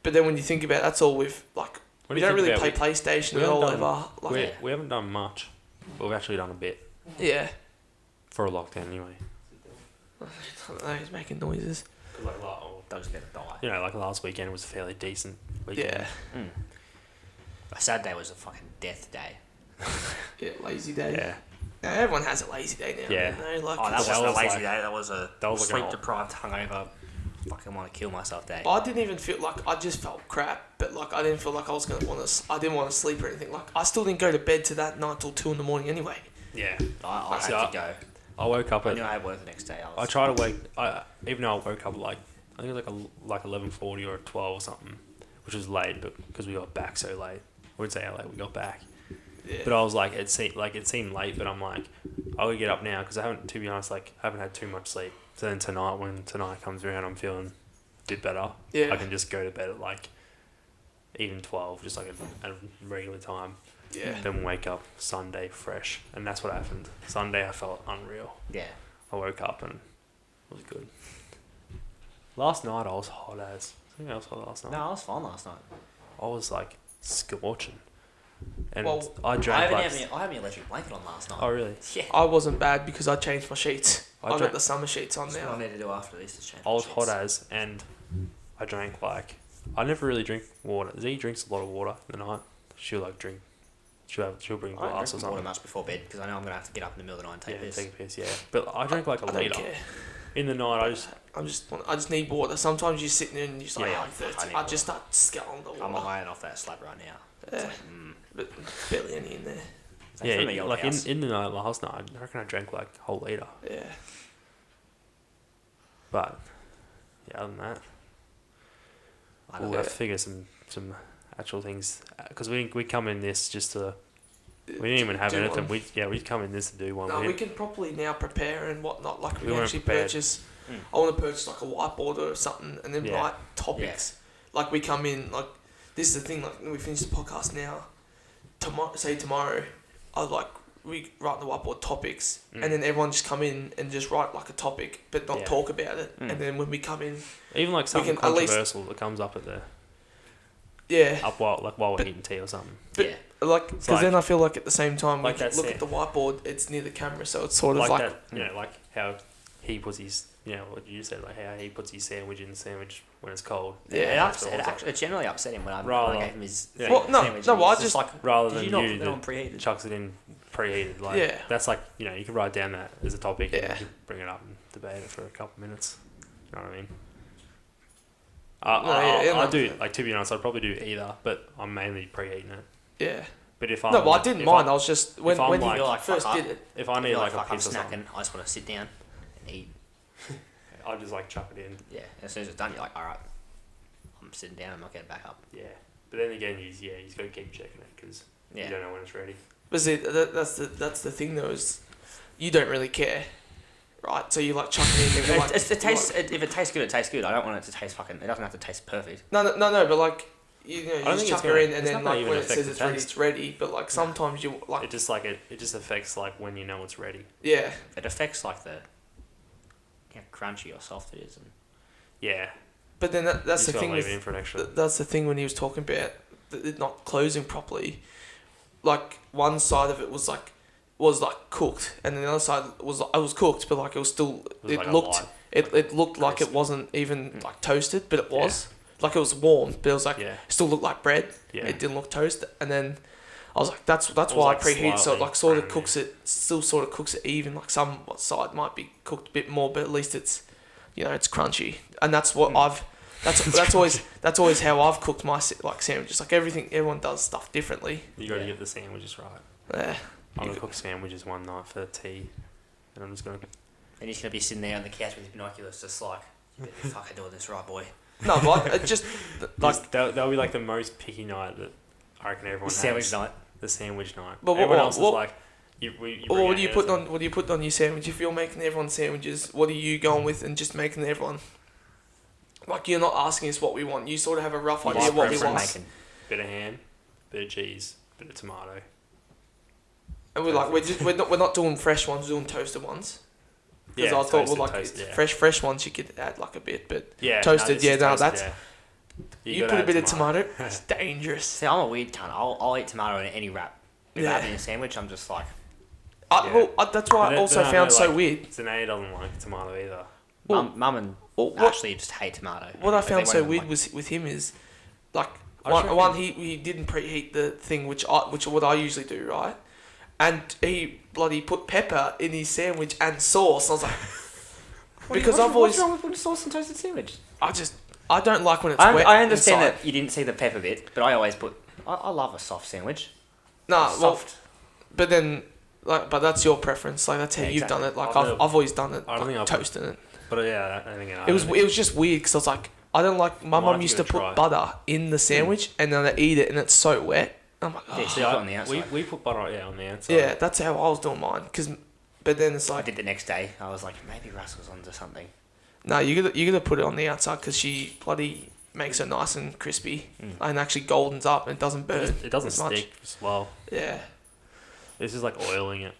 But then when you think about it, that's all we've like. We don't really play PlayStation at all ever. Like, we haven't done much, but we've actually done a bit. Yeah. For a lockdown, anyway. I don't know. He's making noises. Doug's gonna die. You know, like last weekend was a fairly decent weekend. Yeah. A Saturday was a fucking death day. Yeah, lazy day. Yeah. Now, everyone has a lazy day now. Yeah. That wasn't a lazy day. That was a like sleep-deprived, hungover, fucking want to kill myself day. I didn't even feel like I just felt crap, but like I didn't feel like I was gonna I didn't want to sleep or anything. Like I still didn't go to bed to that night till 2 a.m. anyway. Yeah. I had to go. I woke up at. I had work the next day. I tried to wake. Even though I woke up at I think it was like 11:40 or 12 or something, which was late, but because we got back so late. I wouldn't say how late we got back. Yeah. But I was like, it seemed late, but I'm like, I'll get up now because I haven't, to be honest, like I haven't had too much sleep. So then when tonight comes around, I'm feeling a bit better. Yeah. I can just go to bed at like even 12, just like at a regular time. Yeah. Then wake up Sunday fresh, and that's what happened. Sunday I felt unreal. Yeah. I woke up and it was good. Last night I was hot as. I think I was hot last night. No, I was fine last night. I was like scorching. And Well, I drank I had my electric blanket on last night. Oh really? Yeah. I wasn't bad because I changed my sheets. I got drank- the summer sheets on That's now. what I need to do after this is change I was my hot sheets. as, and I drank like, I never really drink water. Z drinks a lot of water in the night. She'll like drink. She'll bring I don't glass or drink something. water much before bed because I know I'm gonna have to get up in the middle of the night and take Yeah, this. take a piss. Yeah, but I drank like a I don't liter care. in the night. I just need water. Sometimes you're sitting there and you're just like, Yeah, I'm thirsty. I need I water. just start sculling the water. I'm away off that slab right now. It's Yeah. like, But barely any in there. It's like from the Yeah, old like house. in the night last night, I reckon I drank like a whole liter. Yeah. But yeah, other than that, I we'll don't have know. to figure some actual things because we come in this just to. We didn't even have Do anything. one. We come in this to do one. No, we we can properly now prepare and whatnot. Like We we weren't actually prepared. purchase. Mm. I want to purchase like a whiteboard or something, and then Yeah. write topics. Like we come in like this is the thing. Like when we finish the podcast now, tomorrow, we write on the whiteboard topics, and then everyone just come in and just write like a topic, but not Yeah. talk about it. Mm. And then when we come in, even like something can at least- controversial that comes up at the yeah, while we're But- eating tea or something. but- Yeah. like because like- then I feel like at the same time like we can that look set. at the whiteboard. It's near the camera, so it's sort of Like like that, you know, like how he puts his, you know, what you said, like how he puts his sandwich in the sandwich when it's cold. Yeah. It generally upset him when I Rather- gave him his Yeah. Well, no, sandwich. no, and I he's just- like, Rather did than you not you put that on that preheated? chucks it in preheated. Like Yeah. that's like, you know, you can write down that as a topic Yeah. and you can bring it up and debate it for a couple of minutes. You know what I mean? I do, like, to be honest, I'd probably do either, but I'm mainly preheating it. yeah. But if I'm No, well, I didn't if mind. I was just when I'm when like- you You're like, first fuck did up. it. if I need You're like a fuck, I'm piece or something, snacking. I just want to sit down and eat. I'll just like chuck it in. Yeah. And as soon as it's done, you're like, all right, I'm sitting down. I'm not getting back up. Yeah. But then again, he's got to keep checking it because Yeah. you don't know when it's ready. But see, that's the thing though is, you don't really care, right? So you like chuck it in. And you're like, It tastes. you're like, If it tastes good, it tastes good. I don't want it to taste fucking. It doesn't have to taste perfect. no, but like you know, you don't just think chuck it's it gonna- in, and it's then not gonna like even when it affect says the it's ready, taste. it's ready. But like sometimes you like, It just affects like when you know it's ready. yeah, It affects like the how crunchy or soft it is. And Yeah. but then that's You the just gotta thing leave with it in for an extra. that's the thing when he was talking about it not closing properly. Like one side of it was like cooked, and then the other side was cooked, but like it was still was like a looked light it looked like it crisp. wasn't even like toasted, but it was like it was warm, but it was like Yeah. it still looked like bread. Yeah. It didn't look toast, and then I was like, that's was, why like, I preheat, so it slightly like sort of brown, cooks it, still sort of cooks it even. Like some side might be cooked a bit more, but at least it's, you know, it's crunchy, and that's what I've. That's always how I've cooked my like sandwiches. Like everyone does stuff differently. You gotta Yeah. get the sandwiches right. Yeah. I'm gonna cook sandwiches one night for tea, and I'm just gonna. and he's gonna be sitting there on the couch with his binoculars, just like, you better be fucking doing this right, boy. No, but it just like That'll be like the most picky night that I reckon everyone The has. sandwich night. The sandwich night. But what- Everyone what- else is what- like, you what bring do out you put anything. on? What do you put on your sandwich? If you're making everyone sandwiches, what are you going with and just making everyone? Like you're not asking us what we want. You sort of have a rough My idea what we preference. want, Making. Bit of ham, bit of cheese, bit of tomato. and we're not doing fresh ones. We're doing toasted ones. Because I thought toasted, well, like toasted, yeah. fresh ones you could add like a bit, but Yeah, toasted, this yeah, is no, toasted, that's- yeah. you gotta put a add bit of tomato. It's dangerous. See, I'm a weird cunt. I'll eat tomato in any wrap. If I Yeah. have it in a sandwich, I'm just like, That's why I also found so weird. Zanae doesn't like tomato either. Well, Mum and Well, Ashley just hate tomato. What I If they found won't so even weird like- was with him is, like, I just one he didn't preheat the thing, which what I usually do, right? And he bloody put pepper in his sandwich and sauce. I was like, because I've always, What's wrong with putting sauce on toasted sandwich? I don't like when it's wet. I understand inside. that you didn't see the pepper bit, but I always put. I love a soft sandwich. Nah, well, Soft. but then, like, but that's your preference. Like that's how Yeah, you've exactly. done it. Like I've I've always done it. I don't like, think I've- toasting it. But yeah, I think It was just weird because I was like, I don't like. My Might mum have used to to put try. butter in the sandwich and then I eat it and it's so wet. I'm like, oh. Yeah, so on the outside. We put butter on the outside. Yeah, that's how I was doing mine. But then it's like... I did the next day. I was like, maybe Russ was onto something. No, you gotta put it on the outside because she bloody makes it nice and crispy and actually goldens up and it doesn't burn. It doesn't as much. stick as well. Yeah. This is like oiling it,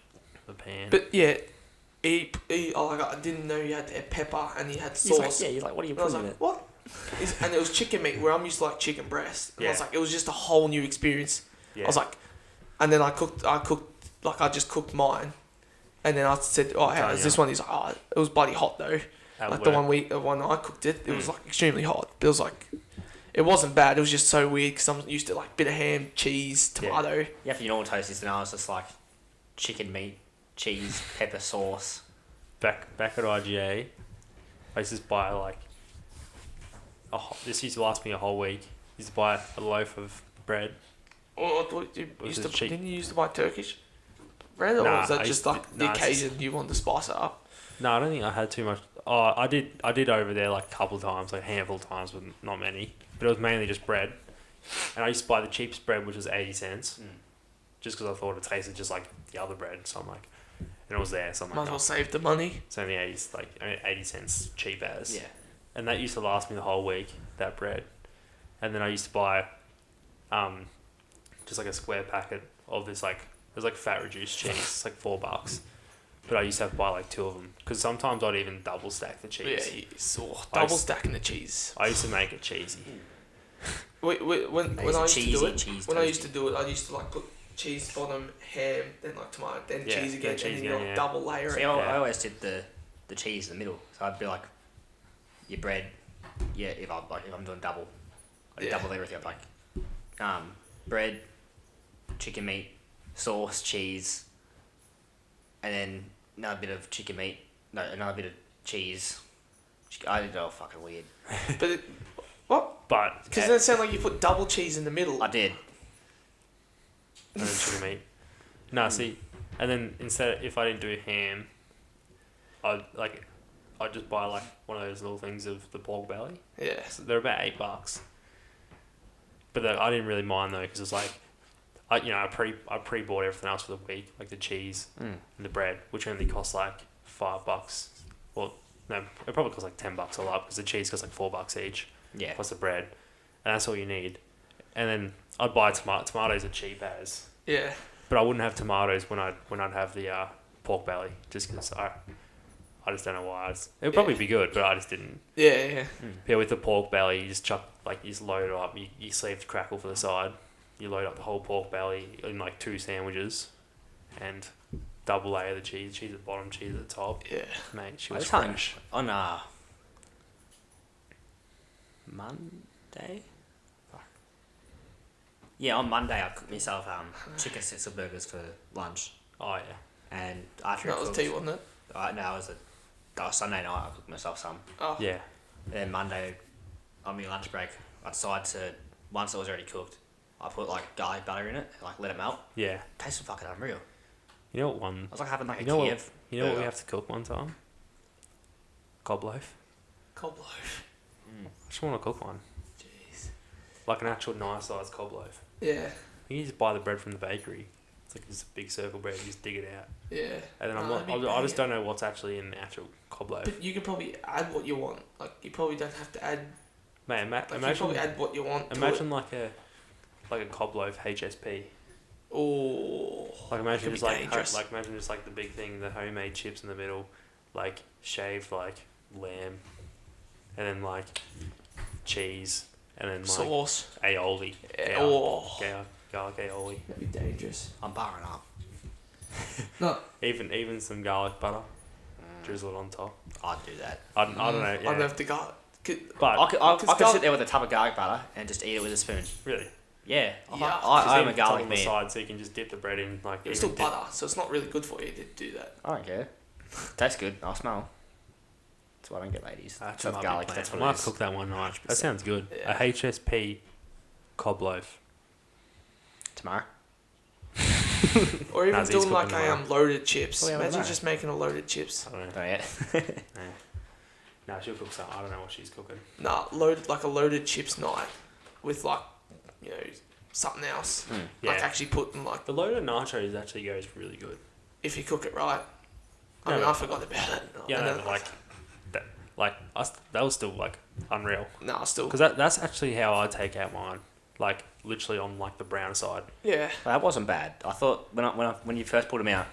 the pan. But yeah, I didn't know you had to add pepper and you had sauce. You're like, what are you And I was putting like, in it? what? And it was chicken meat where I'm used to like chicken breast. And I was Yeah. like, it was just a whole new experience. Yeah. I was like, and then I just cooked mine. And then I said, oh, how is this one? He's like, oh, it was bloody hot though. Like the one I cooked it was like extremely hot. It was like, it wasn't bad. It was just so weird because I'm used to like bit of ham, cheese, tomato. Yeah, for your normal toasties, and I was just like chicken meat, cheese, pepper sauce. Back at IGA, I used to buy like, this used to last me a whole week. I used to buy a loaf of bread. Oh, I thought didn't you used to buy Turkish bread, or Nah, was that just like the occasion you wanted to spice it up? No, I don't think I had too much. Oh, I did over there like a couple of times, like a handful of times, but not many. But it was mainly just bread. And I used to buy the cheapest bread, which was 80 cents, just because I thought it tasted just like the other bread. So I'm like, and it was there. So I'm like, Might as well save the money. it's only 80 cents cheap as. Yeah. And that used to last me the whole week, that bread. And then I used to buy, just like a square packet of this like, it was like fat reduced cheese. It's like $4. But I used to have to buy like 2 of them because sometimes I'd even double stack the cheese. Yeah, you saw double stacking the cheese. I used to make it cheesy. When I used to do it, I used to like put cheese bottom, ham, then like tomato, then cheese again, and then you like double layer it. See, I always did the cheese in the middle. So I'd be like, your bread, if I'm doing double, I'd double everything. I'd like, bread, chicken meat, sauce, cheese, and then another bit of chicken meat, another bit of cheese. I did it all fucking weird. But what? But because then it sounded like you put double cheese in the middle. I did. And then chicken meat. No, see, and then instead, if I didn't do ham, I'd just buy like one of those little things of the pork belly. Yeah. So they're about $8. But I didn't really mind though, because it's like, I pre-bought everything else for the week, like the cheese and the bread, which only cost like $5. Well, no, it probably cost like $10 all up because the cheese costs like $4 each. Yeah. Plus the bread, and that's all you need. And then I'd buy tomatoes are cheap as. Yeah. But I wouldn't have tomatoes when I'd have the pork belly, just because I just don't know why. It would probably be good, but I just didn't. Yeah. Yeah, with the pork belly, you just you just load it up. You save the crackle for the side. You load up the whole pork belly in like 2 sandwiches, and double layer the cheese at the bottom, cheese at the top. Yeah. Mate, she was fresh. On Monday? Yeah, on Monday I cooked myself chicken schnitzel burgers for lunch. Oh yeah. And after That was tea, wasn't it? No, it was Sunday night. I cooked myself some. Oh. Yeah. And then Monday, on my lunch break, I decided to, once it was already cooked, I put like garlic butter in it, like let it melt. Yeah. Tasted fucking unreal. You know what one? I was like having like You a know Kiev. You know what we have to cook one time? Cob loaf. Cob loaf. I just want to cook one. Jeez. Like an actual nice sized cob loaf. Yeah. You just buy the bread from the bakery. It's like this big circle bread. You just dig it out. Yeah. And then I just don't know what's actually in the actual cob loaf. But you can probably add what you want. Like you probably don't have to add. Mate, Like imagine you probably add what you want. Imagine like a cob loaf HSP. Oh. Like imagine just dangerous. imagine just like the big thing, the homemade chips in the middle, like shaved like lamb, and then like cheese, and then like sauce, aioli. Garlic aioli. That'd be dangerous. I'm barring up. No. Even some garlic butter, drizzled on top. I'd do that. I don't know. Yeah. I don't have to go. But I could sit there with a tub of garlic butter and just eat it with a spoon. really, Yeah. Yeah. I'm a garlic on the man. side, so you can just dip the bread in like. It's still butter, so it's not really good for you to do that. I don't care. Tastes good. I'll smell. That's why I don't get ladies. That's That's garlic. That's I what might it is. cook that one night. That sounds good. Yeah. A HSP cob loaf. Tomorrow. Or even He's doing like cooking tomorrow. loaded chips. Oh, yeah, Imagine tomorrow. just making a loaded chips. I don't know. Oh yeah. Yeah. No, she'll cook something. I don't know what she's cooking. Nah, loaded like a loaded chips night with like, you know, something else. Yeah. Like actually putting like The loaded nachos actually goes really good. if you cook it right. I No, mean, but- I forgot about it. Yeah, And no, then, but that was still like unreal. no, still. Because that's actually how I take out mine. Like literally on like the brown side. Yeah. That wasn't bad. I thought when you first pulled them out.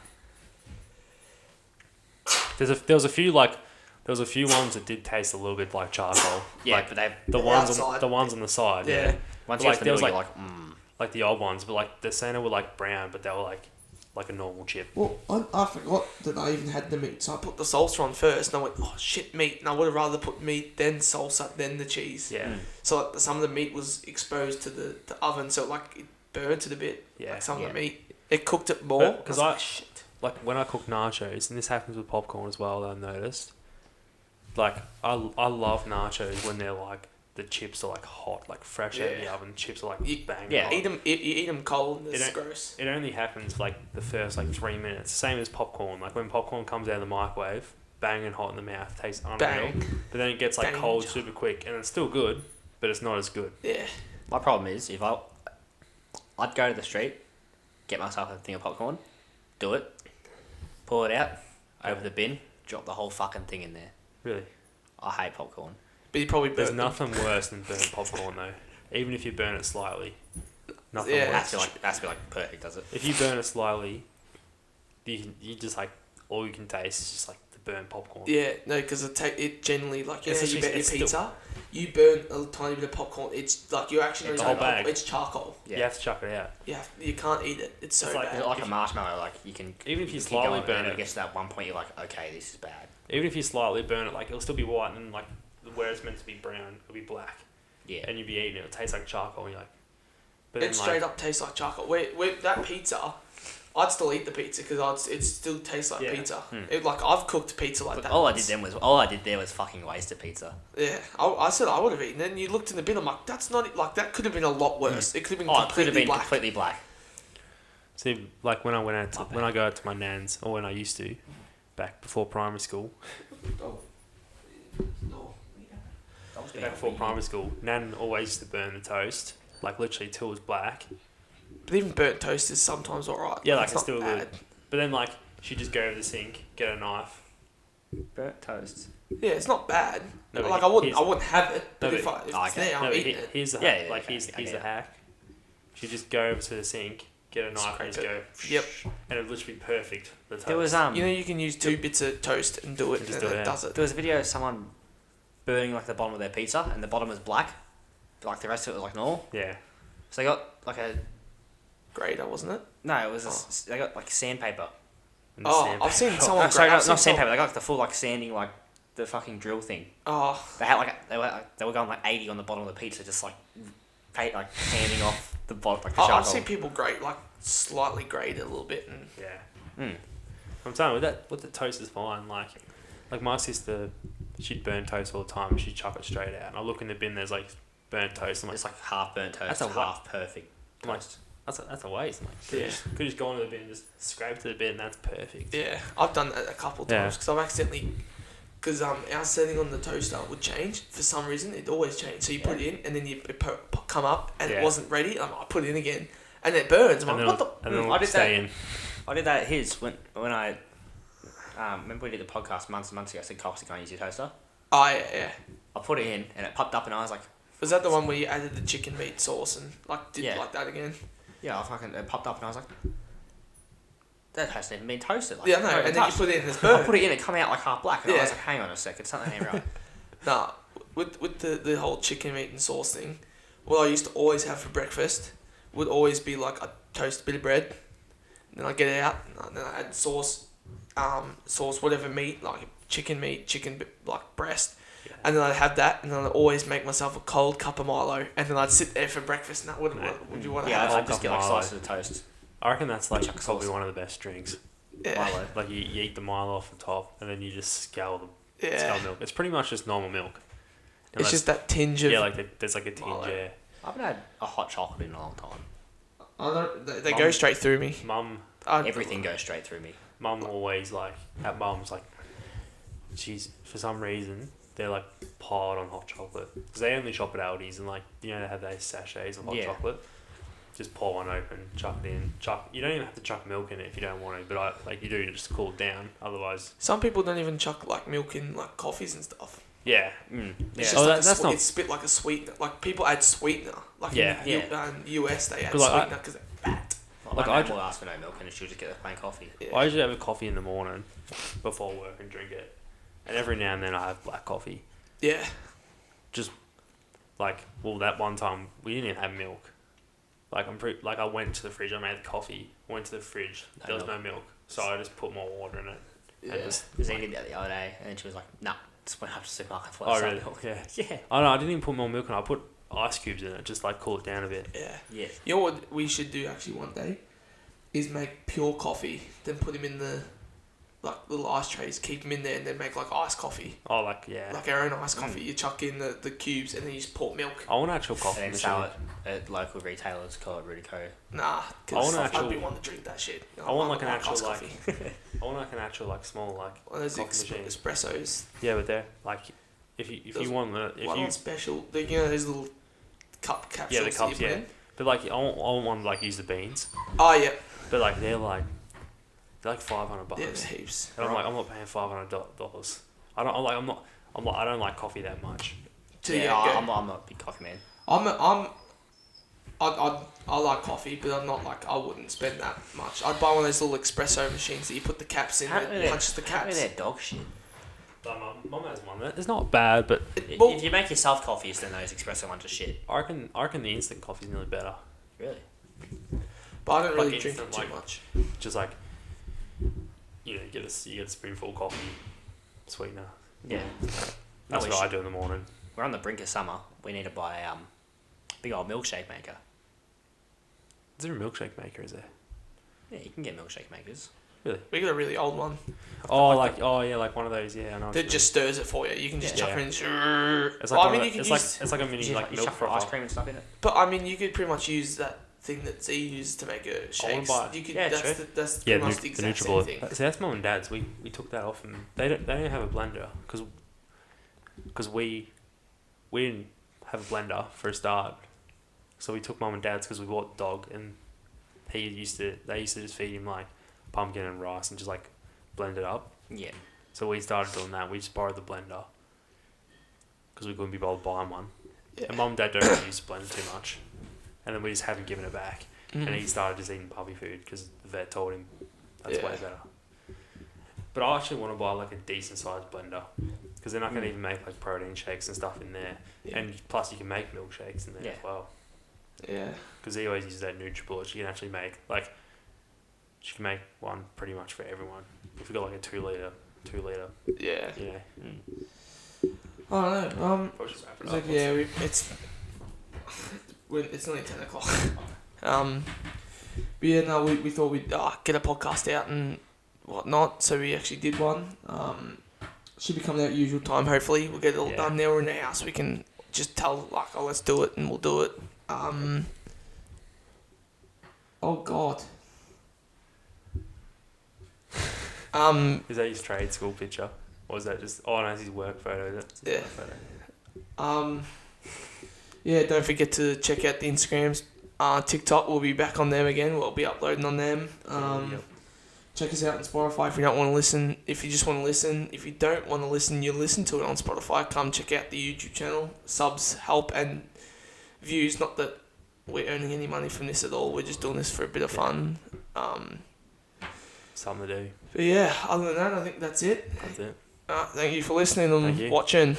There was a few ones that did taste a little bit like charcoal. Yeah, like but they the ones on the side. Yeah. once Like, you get there the was, middle, like- you're like, Like the old ones, but like the center were like brown, but they were like a normal chip. Well, I forgot that I even had the meat, so I put the salsa on first, and I went, oh shit, meat. And I would have rather put meat, then salsa, then the cheese. Yeah. So like, some of the meat was exposed to the oven, so like it burnt it a bit. Yeah. Like some Yeah. of the meat, it cooked it more. Because shit. like when I cook nachos, and this happens with popcorn as well, I've noticed. Like I love nachos when they're like the chips are like hot, like fresh out of the Yeah. oven. Chips are like bang. Yeah. hot. You eat them cold, and it's don't- gross. It only happens like the first like 3 minutes. Same as popcorn. Like when popcorn comes out of the microwave, banging hot in the mouth, tastes unreal. Bang. But then it gets like Danger. cold super quick, and it's still good, but it's not as good. Yeah. my problem is if I'd go to the street, get myself a thing of popcorn, do it, pull it out, over the bin, drop the whole fucking thing in there. Really. I hate popcorn. But you probably There's burnt them. nothing worse than burnt popcorn though. Even if you burn it slightly, nothing Yeah. It has worse. to be like perfect, does it? If you burn it slightly, you just like all you can taste is just like the burnt popcorn. Yeah, no, because it generally like you know, It's you just- burn your it's pizza, you burn a tiny bit of popcorn. It's like you're actually It's not the whole bag. It's charcoal. You have to chuck it out. You can't eat it. It's so It's like- bad. It's like a marshmallow, like you can Even if you keep slightly going, and burn then it. it gets to that one point you're like, okay, this is bad. Even if you slightly burn it, like it'll still be white, and like where it's meant to be brown, it'll be black. Yeah. And you'll be eating it. It'll taste like charcoal. And you're like, but It then straight like, up tastes like charcoal. With that pizza, I'd still eat the pizza because it still tastes like Yeah. pizza. It, like I've cooked pizza like But that. all I once. did there was fucking wasted pizza. Yeah, I said I would have eaten it. And you looked in the bin. I'm like, that's not like that. Could have been a lot worse. It could have been Oh, it could have completely been black. completely black. see, like when I go out to my nan's, or when I used to, back before primary school. Back before primary school, Nan always used to burn the toast, like literally till it was black. But even burnt toast is sometimes alright. Yeah, like it's it's not still bad. good. But then like she'd just go to the sink, get a knife. Burnt toast. Yeah, it's not bad. No, but like I wouldn't have it. But No, if but- it's okay. there, No, I'm but eating it. here's the Yeah, hack. yeah, Like okay, here's okay. the hack. She'd just go over to the sink, get a knife, and just Scrape go. Yep. And it'd literally be perfect. The toast. There was You know, you can use 2 bits of toast and do it, Just and do it, it yeah. does it. There was a video of someone burning like the bottom of their pizza, and the bottom was black, but, like the rest of it was like normal. Yeah. So they got like Grater, wasn't it? no, it was they got like sandpaper. And the Oh, sandpaper. I've seen Oh, someone. sorry, I've seen not sandpaper. They got like the full like sanding like the fucking drill thing. Oh, They had like they were going like 80 on the bottom of the pizza, just like sanding off the bottom like the I've charcoal. seen people grate like slightly grate it a little bit, and Yeah. I'm telling you, with the toast is fine. Like my sister, she'd burn toast all the time, and she'd chuck it straight out. And I look in the bin, there's like burnt toast. I'm like, It's like half burnt toast, That's a half perfect I'm like, toast. that's a waste. I'm like, Yeah. could just go into the bin, and just scrape to the bin, and that's perfect. yeah, I've done that a couple of Yeah. times because I've accidentally. Because our setting on the toaster would change for some reason. It always changed. So you put it in, and then come up, and Yeah. it wasn't ready. I put it in again, and it burns. I'm And like, then what the? and then I it'll did stay that. in. I did that at his when I remember we did the podcast months and months ago. I said, "Cox, can't use your toaster." Oh yeah. I put it in, and it popped up, and I was like, Was that the one where you added the chicken meat sauce and like did Yeah. like that again? "Yeah, it popped up," and I was like, "That hasn't even been toasted." Like, Yeah, no. not even And then you touched. put it in, it's I burnt. put it in, it come out like half black, and I Yeah. was like, "Hang on a second, something ain't right." Nah, with the whole chicken meat and sauce thing, what I used to always have for breakfast would always be like a toast bit of bread. Then I get it out, and then I add sauce, whatever meat, like chicken like breast. Yeah. And then I'd have that, and then I'd always make myself a cold cup of Milo, and then I'd sit there for breakfast. And that would you want to Yeah, have? I just get like Milo. slices of toast. I reckon that's like Chuck probably sauce. one of the best drinks. Yeah, Milo. Like you eat the Milo off the top, and then you just scour the yeah. milk. It's pretty much just normal milk. It's just that tinge of. Yeah, like there's like a tinge. Milo. Yeah. I haven't had a hot chocolate in a long time. I don't. They go straight through me. Mum Everything goes straight through me. Mum always like at Mum's like, she's for some reason they're like piled on hot chocolate because they only shop at Aldi's and like you know they have those sachets of hot Yeah. chocolate. just pour one open, chuck it in. You don't even have to chuck milk in it if you don't want to, but you do just cool it down. Otherwise, some people don't even chuck like milk in like coffees and stuff. Yeah. It's just that's not. It's spit like a sweetener. Like people add sweetener. Like in the US, they add sweetener because they're fat. Like I will ask for no milk and she'll just get the plain coffee. Yeah. I usually have a coffee in the morning before work and drink it, and every now and then I have black coffee. Yeah. Just that one time we didn't even have milk. I went to the fridge. I made the coffee. Went to the fridge. There was no milk, so I just put more water in it. Yeah. I was eating that the other day, and then she was like, "Nah, just went up to the supermarket for some really? milk." Yeah. Yeah. Oh no, I didn't even put more milk in. I put ice cubes in it, just cool it down a bit. Yeah. Yeah. You know what we should do actually one day, is make pure coffee, then put them in the little ice trays, keep them in there, and then make iced coffee. Oh, like our own iced coffee. You chuck in the cubes, and then you just pour milk. I want actual coffee. And then sell it at local retailers. Call it Rudico. Nah, because I'd be one to drink that shit. I want an actual coffee. I want an actual small one of those espressos. Yeah, but they're if you want one special, those little cup capsules. Yeah, the cups. Yeah, but I want one use the beans. Oh yeah. But they're $500. Yeah, there's heaps. And I'm not paying $500. I don't like coffee that much. I'm not a big coffee man. I like coffee, but I'm not I wouldn't spend that much. I'd buy one of those little espresso machines that you put the caps in and punches the caps. They're dog shit. My mum has one. It's not bad, but if you make yourself coffees, then those espresso ones are shit. I reckon the instant coffee's nearly better. Really? But I don't really drink it too much. Just you get a spoonful of coffee, sweetener. Yeah. That's what I do in the morning. We're on the brink of summer. We need to buy a big old milkshake maker. Is there a milkshake maker, is there? Yeah, you can get milkshake makers. Really? We got a really old one. Oh, one of those, yeah. I know that just stirs it for you. You can just chuck it in. It's like it's like a mini milk for ice cream and stuff in it. But you could pretty much use that thing that Z used to make a shakes. You could. Yeah, that's pretty much the exact same thing. See, that's Mum and Dad's. We took that off, and they don't have a blender because we didn't have a blender for a start. So we took Mum and Dad's because we bought the dog, and they used to just feed him pumpkin and rice and just blend it up. Yeah. So we started doing that. We just borrowed the blender because we couldn't be bothered buying one. Yeah. And Mum and Dad don't use the blender too much, and then we just haven't given it back. And he started just eating puppy food because the vet told him that's way better. But I actually want to buy a decent sized blender because then I can even make protein shakes and stuff in there, and plus you can make milkshakes in there as well. Yeah. Because he always uses that NutriBullet. You can actually make she can make one pretty much for everyone. If you got a 2 litre. Yeah. Yeah. I don't know. It's it's only 10 o'clock. But yeah, no, we thought we'd get a podcast out and whatnot, so we actually did one. Should be coming out usual time. Hopefully, we'll get it all done. Now we're in the house. We can just tell let's do it, and we'll do it. Oh God. Is that his trade school picture? Or is that just... Oh, no, it's his work photo. Yeah. Yeah, don't forget to check out the Instagrams. TikTok, we'll be back on them again. We'll be uploading on them. Check us out on Spotify if you don't want to listen. If you just want to listen. If you don't want to listen, you listen to it on Spotify. Come check out the YouTube channel. Subs help and views. Not that we're earning any money from this at all. We're just doing this for a bit of fun. Something to do. But yeah, other than that, I think that's it. That's it. Thank you for listening and watching.